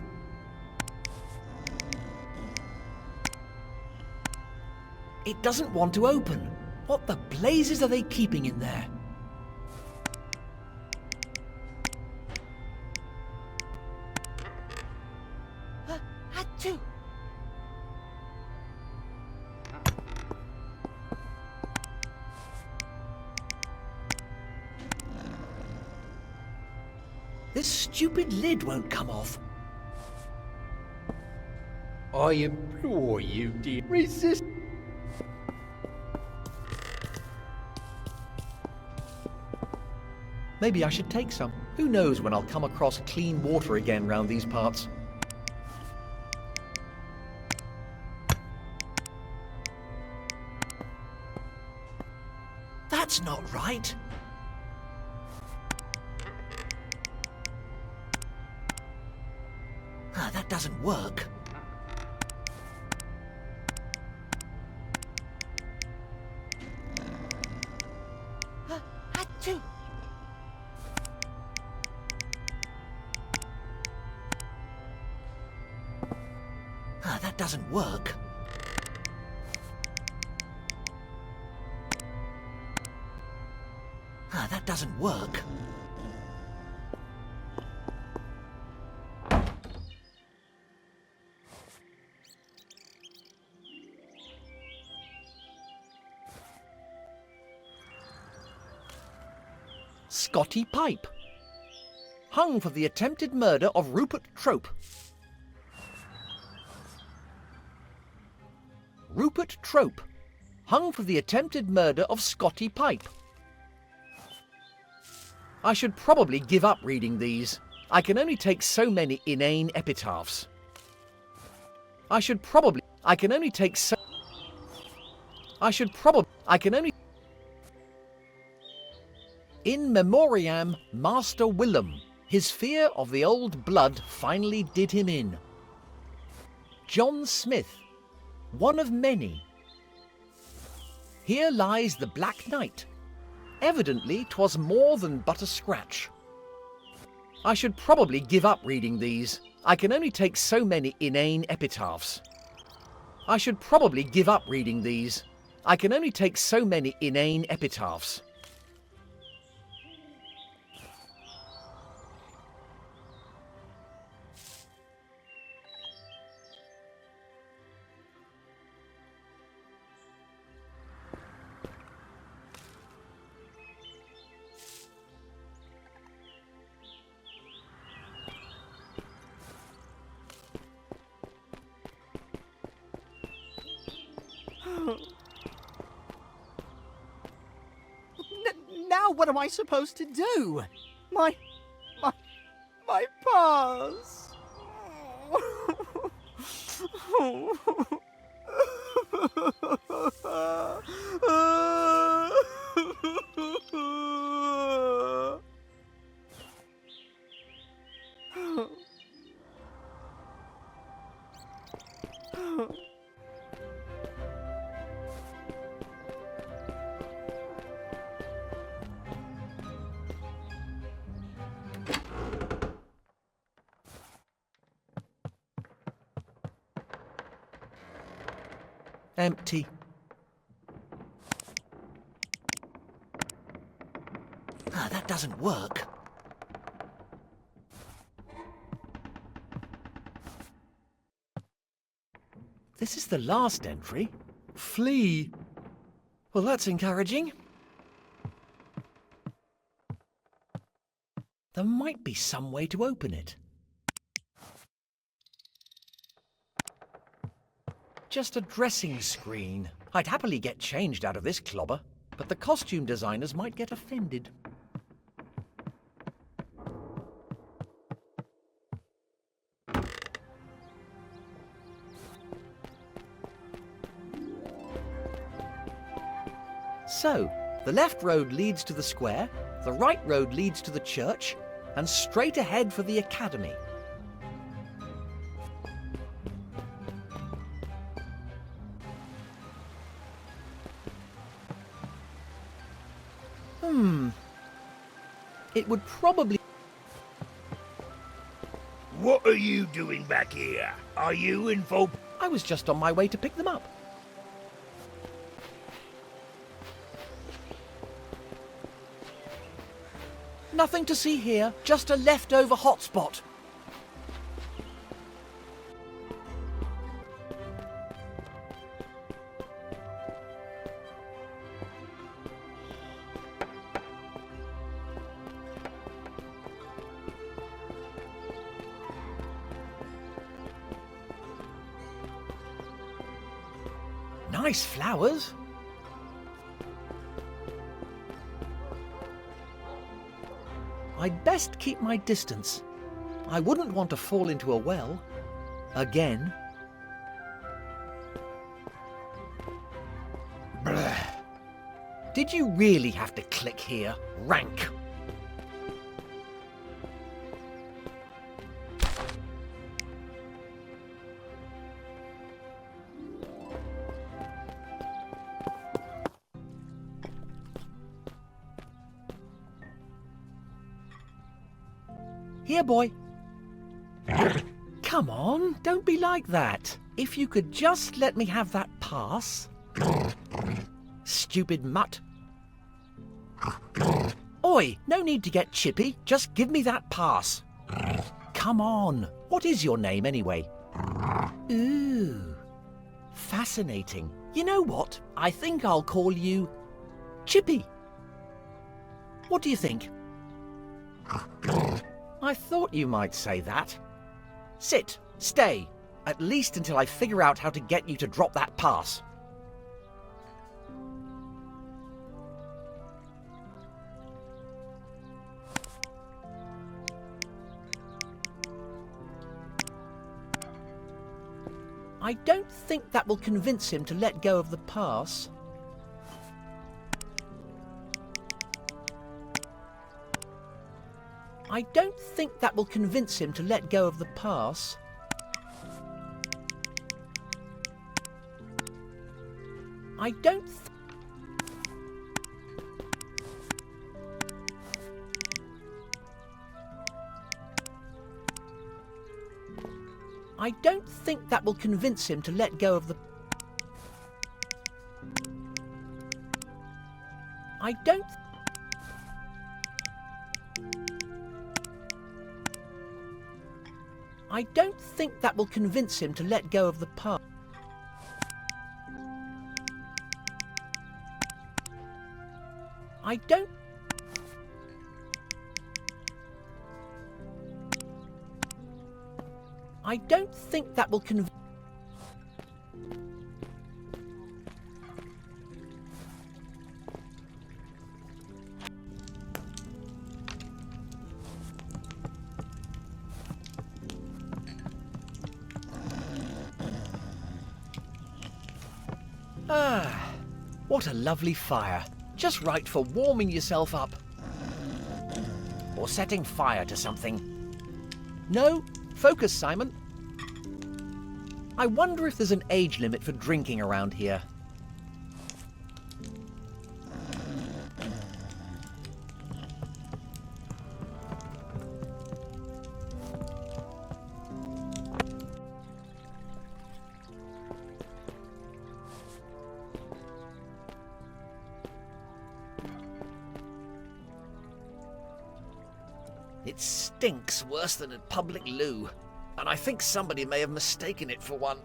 It doesn't want to open. What the blazes are they keeping in there? This stupid lid won't come off. I implore you, dear, resist. Maybe I should take some. Who knows when I'll come across clean water again round these parts. That's not right. That doesn't work. Achoo! That doesn't work. That doesn't work. Scotty Pipe. Hung for the attempted murder of Rupert Trope. Rupert Trope. Hung for the attempted murder of Scotty Pipe. I should probably give up reading these. I can only take so many inane epitaphs. I can only take so... In memoriam Master Willem. His fear of the old blood finally did him in. John Smith. One of many. Here lies the Black Knight. Evidently 'twas more than but a scratch. I should probably give up reading these. I can only take so many inane epitaphs. I should probably give up reading these. I can only take so many inane epitaphs. Now what am I supposed to do? My paws. Empty. That doesn't work. This is the last entry. Flee. Well, that's encouraging. There might be some way to open it. Just a dressing screen. I'd happily get changed out of this clobber, but the costume designers might get offended. So, the left road leads to the square, the right road leads to the church, and straight ahead for the academy. It would probably... What are you doing back here? Are you in full... I was just on my way to pick them up. Nothing to see here, just a leftover hotspot. Nice flowers. I'd best keep my distance. I wouldn't want to fall into a well. Again. Blah. Did you really have to click here? Rank. Here, boy. Come on, don't be like that. If you could just let me have that pass. Stupid mutt. Oi, no need to get chippy. Just give me that pass. Come on. What is your name anyway? Ooh. Fascinating. You know what? I think I'll call you Chippy. What do you think? I thought you might say that. Sit. Stay. At least until I figure out how to get you to drop that pass. I don't think that will convince him to let go of the pass. I don't think that will convince him to let go of the pass. I don't think that will convince him to let go of the... I don't think that will convince him to let go of the pass. I don't think that will convince... Ah, what a lovely fire. Just right for warming yourself up. Or setting fire to something. No, focus, Simon. I wonder if there's an age limit for drinking around here. It stinks worse than a public loo, and I think somebody may have mistaken it for one.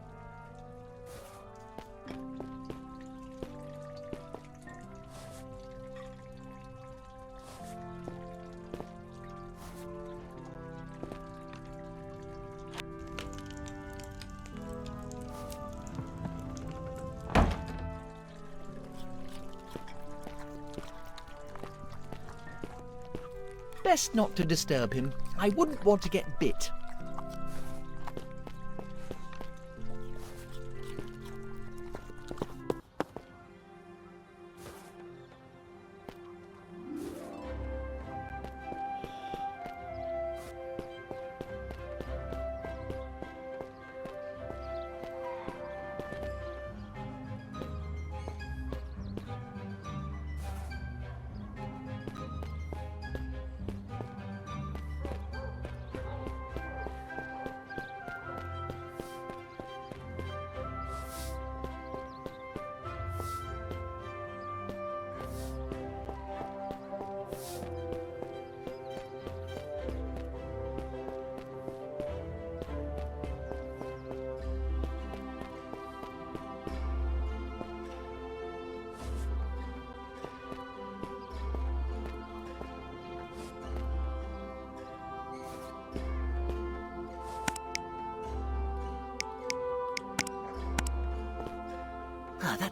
Best not to disturb him. I wouldn't want to get bit.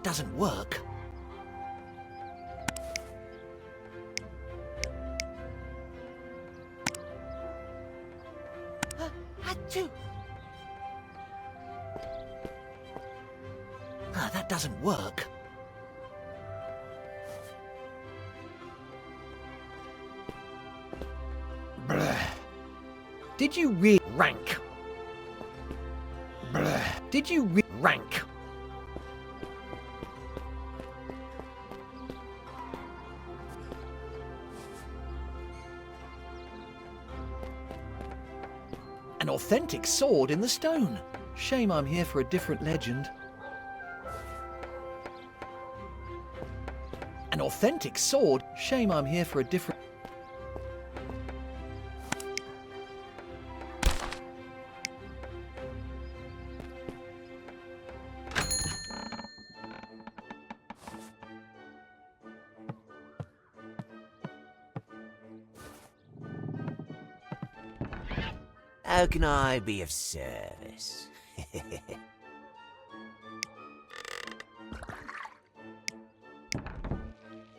that doesn't work. Achoo! That doesn't work. Bleh. Did you rank? Bleh. Did you rank? An authentic sword in the stone. Shame I'm here for a different legend. An authentic sword. Shame I'm here for a different... How can I be of service?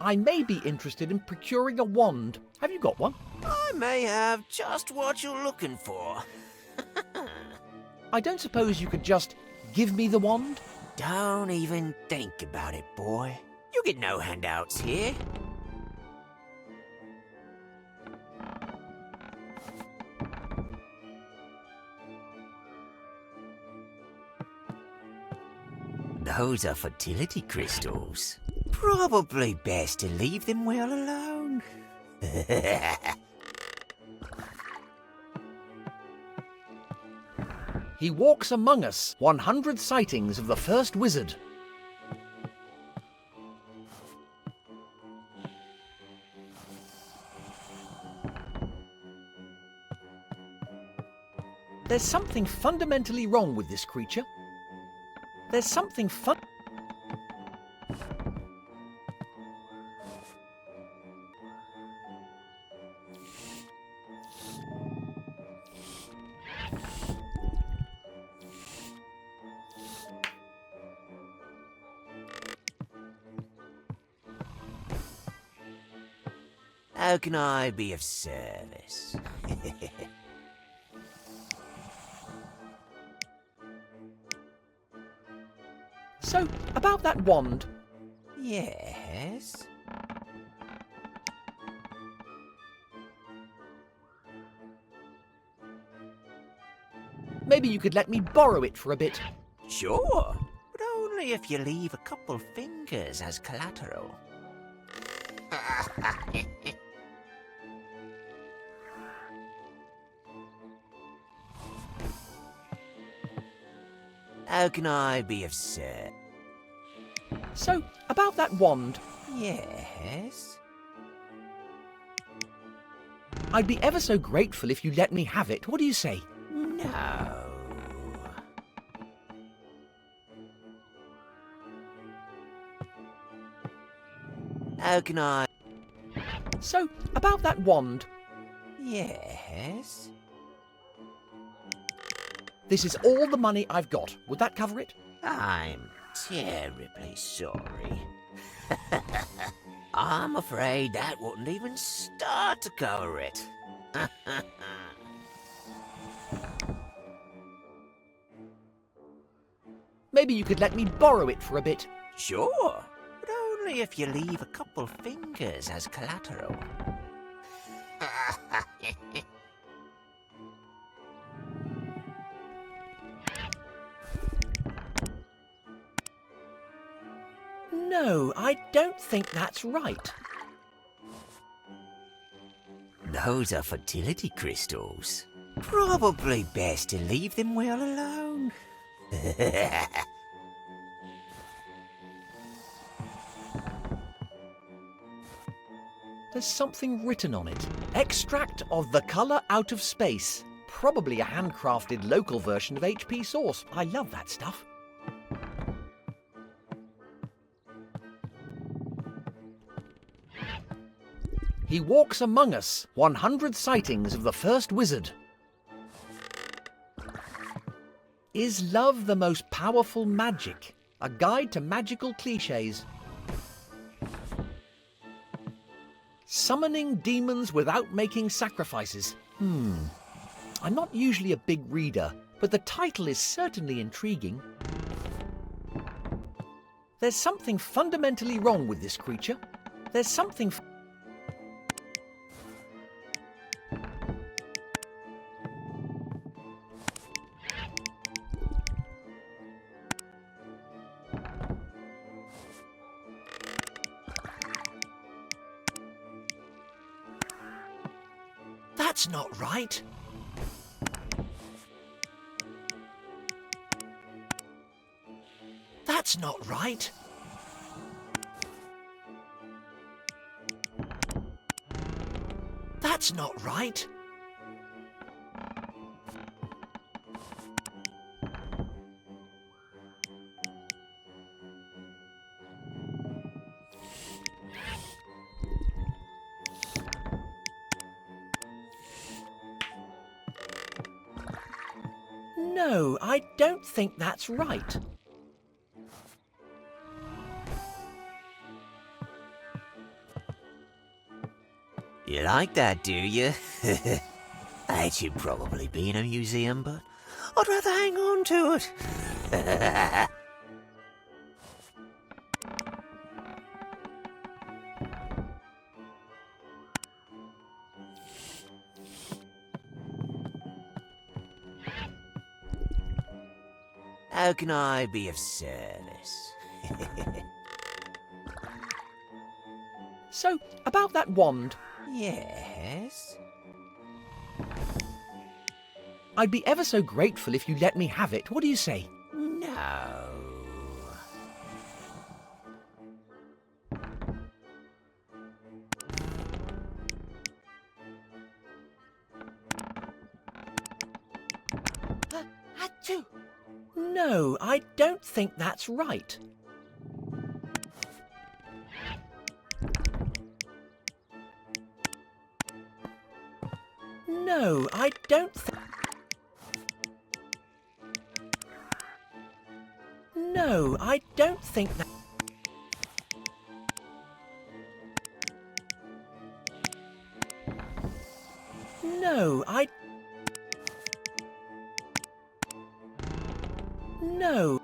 I may be interested in procuring a wand. Have you got one? I may have just what you're looking for. I don't suppose you could just give me the wand? Don't even think about it, boy. You get no handouts here. Those are fertility crystals. Probably best to leave them well alone. He walks among us. 100 sightings of the first wizard. There's something fundamentally wrong with this creature. There's something fun... How can I be of service? So, about that wand. Yes? Maybe you could let me borrow it for a bit. Sure, but only if you leave a couple fingers as collateral. How can I be of service? So, about that wand. Yes? I'd be ever so grateful if you let me have it. What do you say? No. How can I... So, about that wand. Yes? This is all the money I've got. Would that cover it? I'm terribly sorry. I'm afraid that wouldn't even start to cover it. Maybe you could let me borrow it for a bit. Sure, but only if you leave a couple fingers as collateral. No, I don't think that's right. Those are fertility crystals. Probably best to leave them well alone. There's something written on it. Extract of the colour out of space. Probably a handcrafted local version of HP Source. I love that stuff. He walks among us. 100 sightings of the first wizard. Is love the most powerful magic? A guide to magical cliches. Summoning demons without making sacrifices. I'm not usually a big reader, but the title is certainly intriguing. There's something fundamentally wrong with this creature. There's something... That's not right. That's not right. That's not right. No, I don't think that's right. You like that, do you? It should probably be in a museum, but I'd rather hang on to it. How can I be of service? So, about that wand. Yes? I'd be ever so grateful if you let me have it. What do you say? No. Achoo! No, I don't think that's right. No, I don't think... No, I don't think that... No, I... No.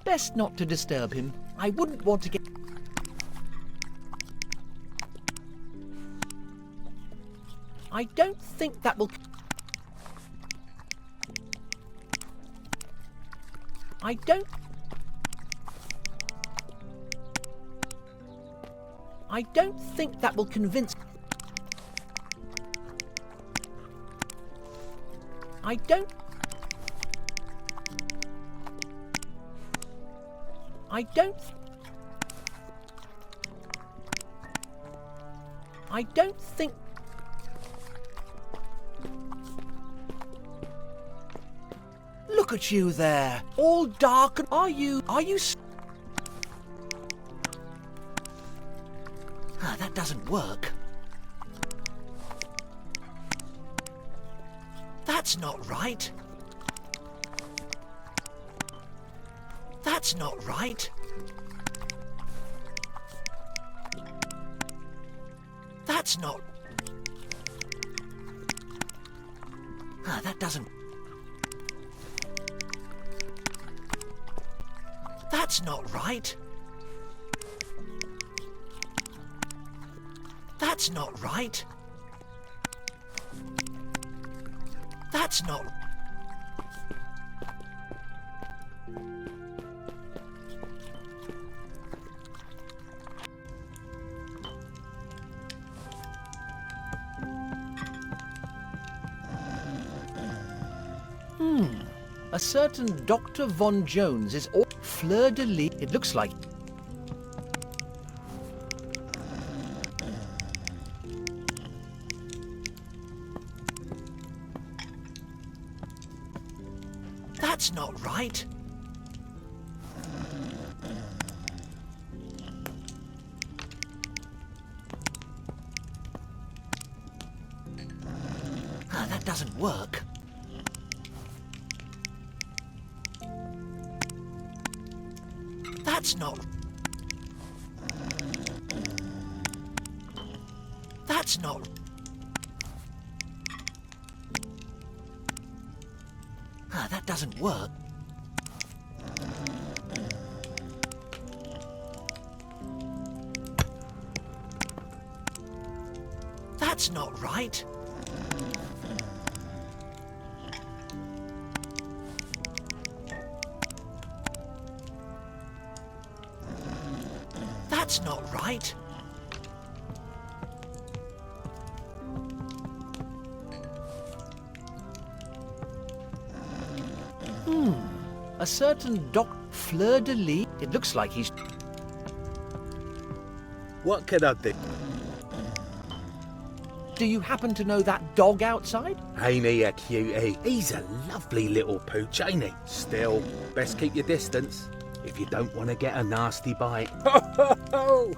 Best not to disturb him. I wouldn't want to get... I don't think that will... I don't think that will convince... I don't think... Look at you there, all dark and... Are you... that doesn't work. That's not right. That's not right. That's not... that doesn't... That's not right. That's not right. That's not... A certain Dr. Von Jones is all fleur-de-lis. It looks like... right. That doesn't work. That's not... That's not... That doesn't work. That's not right. That's not right. A certain Fleur de Lis. It looks like he's... What can I do? Do you happen to know that dog outside? Ain't he a cutie? He's a lovely little pooch, ain't he? Still, best keep your distance if you don't want to get a nasty bite. Ho, ho, ho!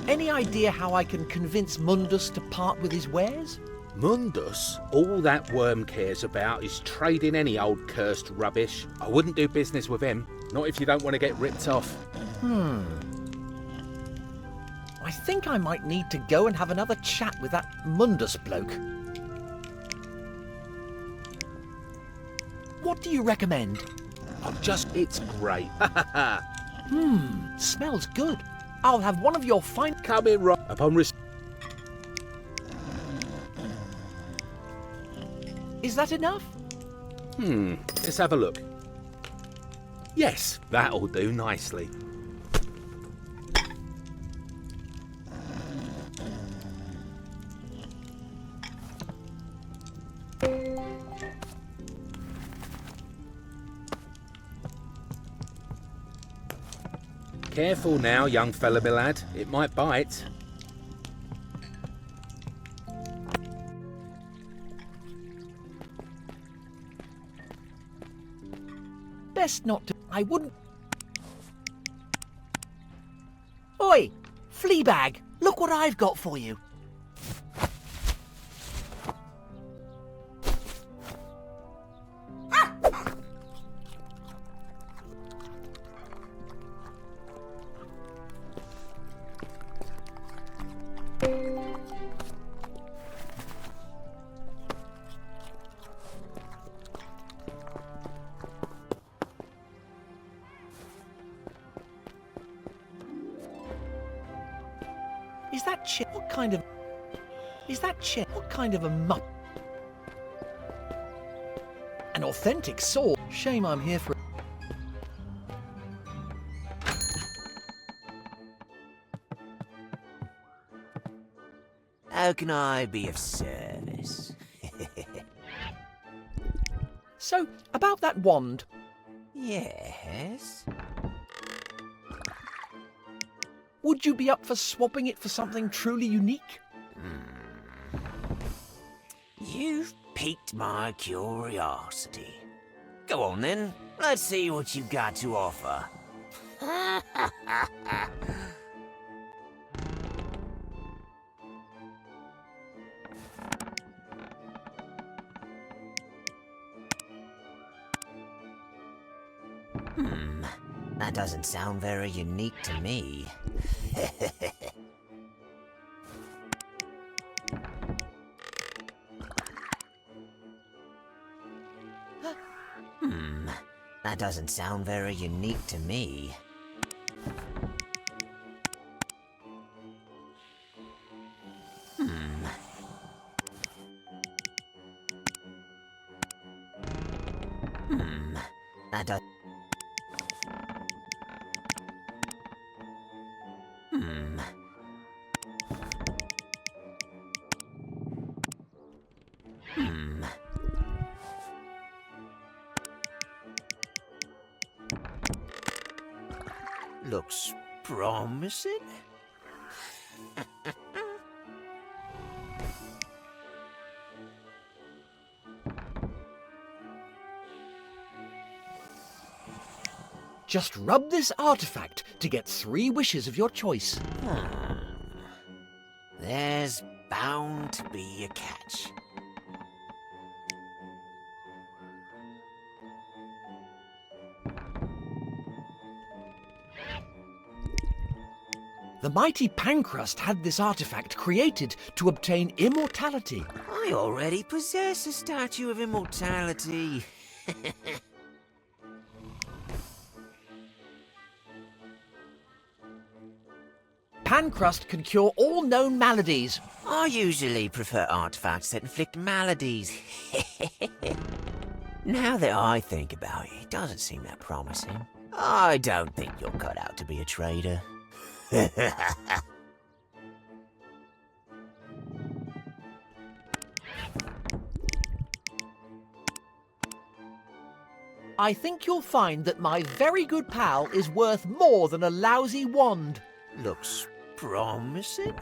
Any idea how I can convince Mundus to part with his wares? Mundus? All that worm cares about is trading any old cursed rubbish. I wouldn't do business with him, not if you don't want to get ripped off. I think I might need to go and have another chat with that Mundus bloke. What do you recommend? It's great. Smells good. I'll have one of your fine... Come in, Rob. Upon Is that enough? let's have a look. Yes, that'll do nicely. Careful now, young fella, my lad. It might bite. Best not to... I wouldn't... Oi! Fleabag! Look what I've got for you. Is that chip? What kind of... Is that chip? What kind of a mutt? An authentic sword? Shame I'm here for... How can I be of service? So, about that wand. Yes? Would you be up for swapping it for something truly unique? You've piqued my curiosity. Go on then, let's see what you've got to offer. That doesn't sound very unique to me. That doesn't sound very unique to me. That does... Looks promising. Just rub this artifact to get 3 wishes of your choice. There's bound to be a catch. The mighty Pancrust had this artifact created to obtain immortality. I already possess a statue of immortality. Pancrust can cure all known maladies. I usually prefer artifacts that inflict maladies. Now that I think about it, it doesn't seem that promising. I don't think you're cut out to be a trader. I think you'll find that my very good pal is worth more than a lousy wand. Looks promising.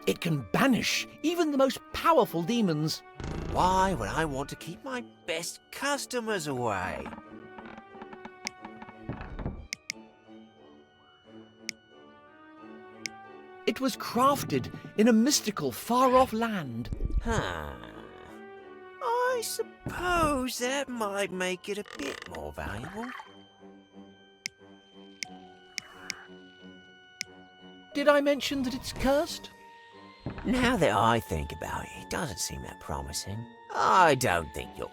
It can banish even the most powerful demons. Why would I want to keep my best customers away? It was crafted in a mystical, far-off land. I suppose that might make it a bit more valuable. Did I mention that it's cursed? Now that I think about it, it doesn't seem that promising. I don't think you'll...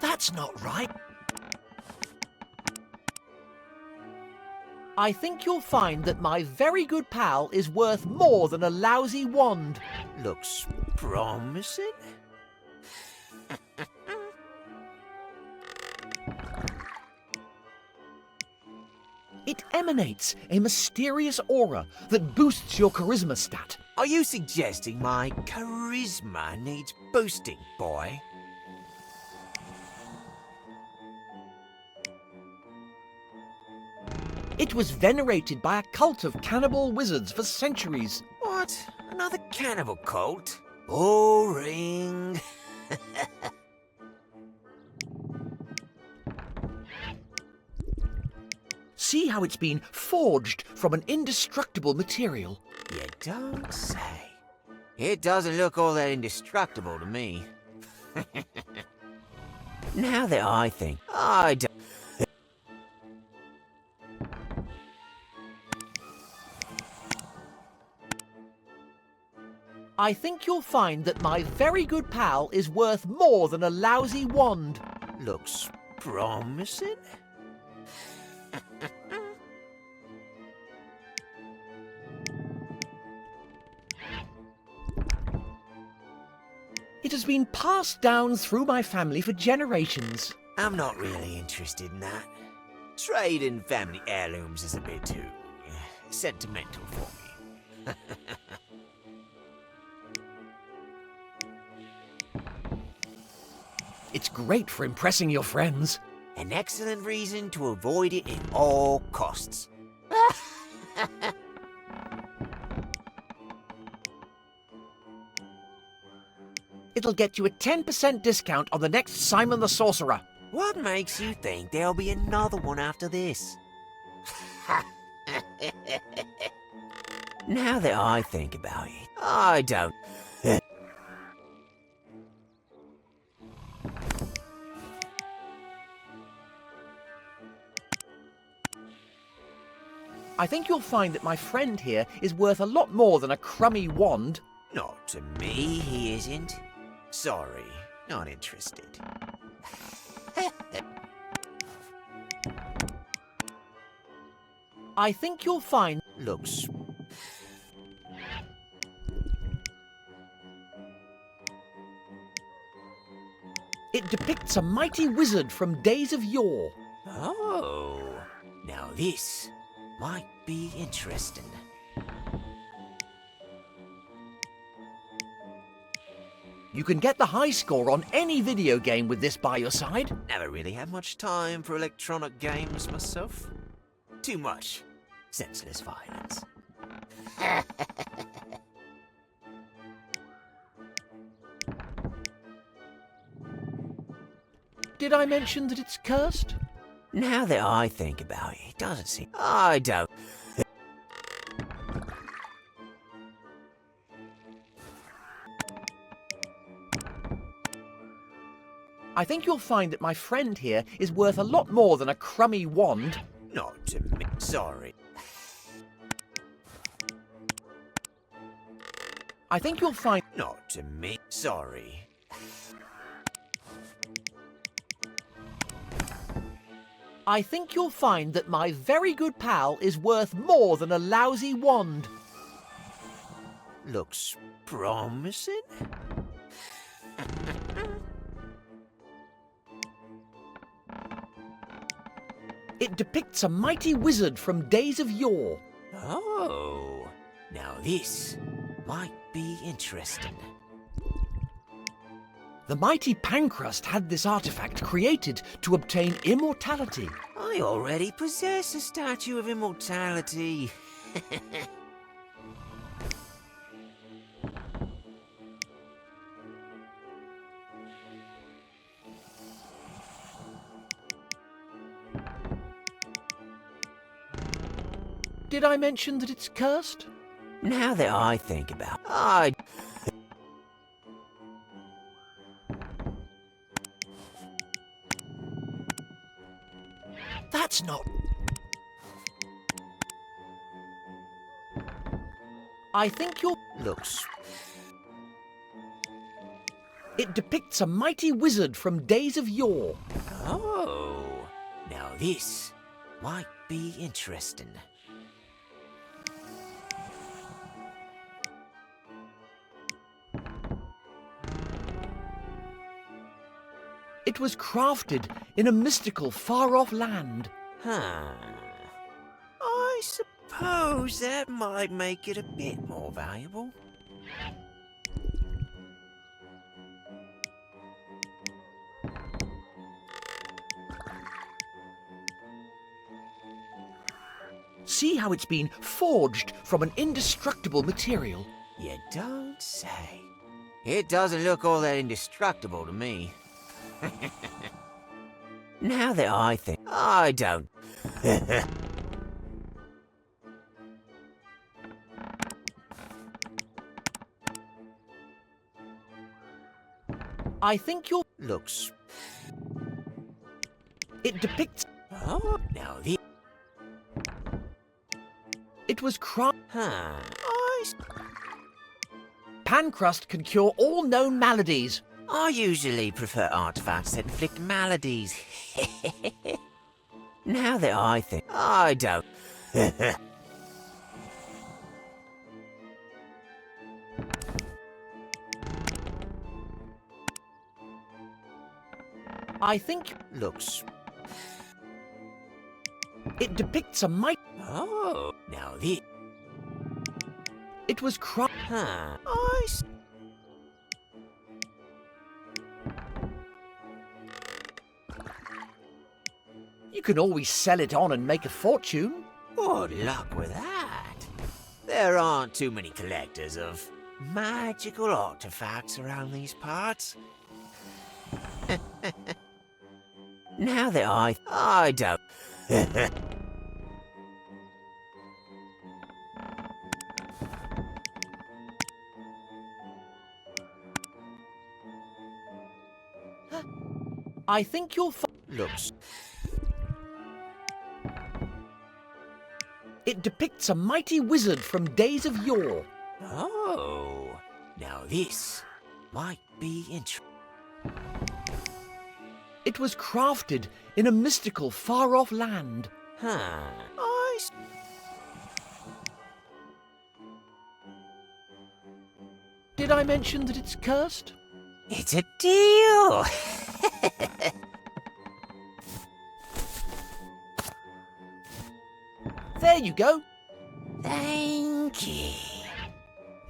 That's not right. I think you'll find that my very good pal is worth more than a lousy wand. Looks promising. It emanates a mysterious aura that boosts your charisma stat. Are you suggesting my charisma needs boosting, boy? It was venerated by a cult of cannibal wizards for centuries. What? Another cannibal cult? Boring. See how it's been forged from an indestructible material. You don't say. It doesn't look all that indestructible to me. Now that I think, I don't... I think you'll find that my very good pal is worth more than a lousy wand. Looks promising. It has been passed down through my family for generations. I'm not really interested in that. Trading family heirlooms is a bit too sentimental for me. It's great for impressing your friends. An excellent reason to avoid it at all costs. It'll get you a 10% discount on the next Simon the Sorcerer. What makes you think there'll be another one after this? Now that I think about it, I don't... I think you'll find that my friend here is worth a lot more than a crummy wand. Not to me, he isn't. Sorry, not interested. I think you'll find... Looks... It depicts a mighty wizard from days of yore. Oh, now this might be interesting. You can get the high score on any video game with this by your side. Never really had much time for electronic games myself. Too much senseless violence. Did I mention that it's cursed? Now that I think about it, it doesn't seem... I don't... I think you'll find that my friend here is worth a lot more than a crummy wand. Not to me. Sorry. I think you'll find... Not to me. Sorry. I think you'll find that my very good pal is worth more than a lousy wand. Looks promising. It depicts a mighty wizard from days of yore. Oh, now this might be interesting. The mighty Pancrust had this artifact created to obtain immortality. I already possess a statue of immortality. Did I mention that it's cursed? Now that I think about it, That's not... I think you're... Looks... It depicts a mighty wizard from days of yore. Oh, now this might be interesting. It was crafted in a mystical, far-off land. Huh. I suppose that might make it a bit more valuable. See how it's been forged from an indestructible material. You don't say. It doesn't look all that indestructible to me. Now that I think, I don't. I think you're... Looks... It depicts... Oh, now the... It was crafted... Huh. Pancrust can cure all known maladies. I usually prefer artifacts that inflict maladies. Now that I think, I don't. I think... Looks... It depicts a might... Oh, now the... It was crafted... Huh. You can always sell it on and make a fortune. Good luck with that. There aren't too many collectors of magical artifacts around these parts. Now that I don't. I think you'll Looks... It depicts a mighty wizard from days of yore. Oh, now this might be interesting. It was crafted in a mystical, far-off land. Huh. Did I mention that it's cursed? It's a deal! There you go. Thank you.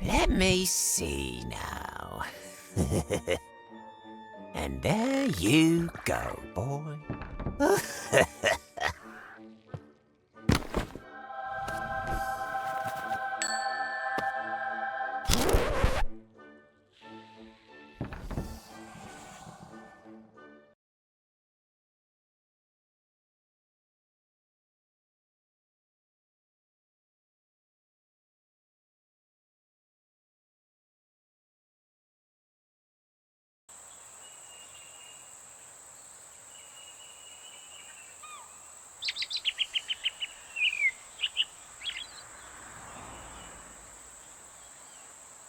Let me see now. And there you go, boy.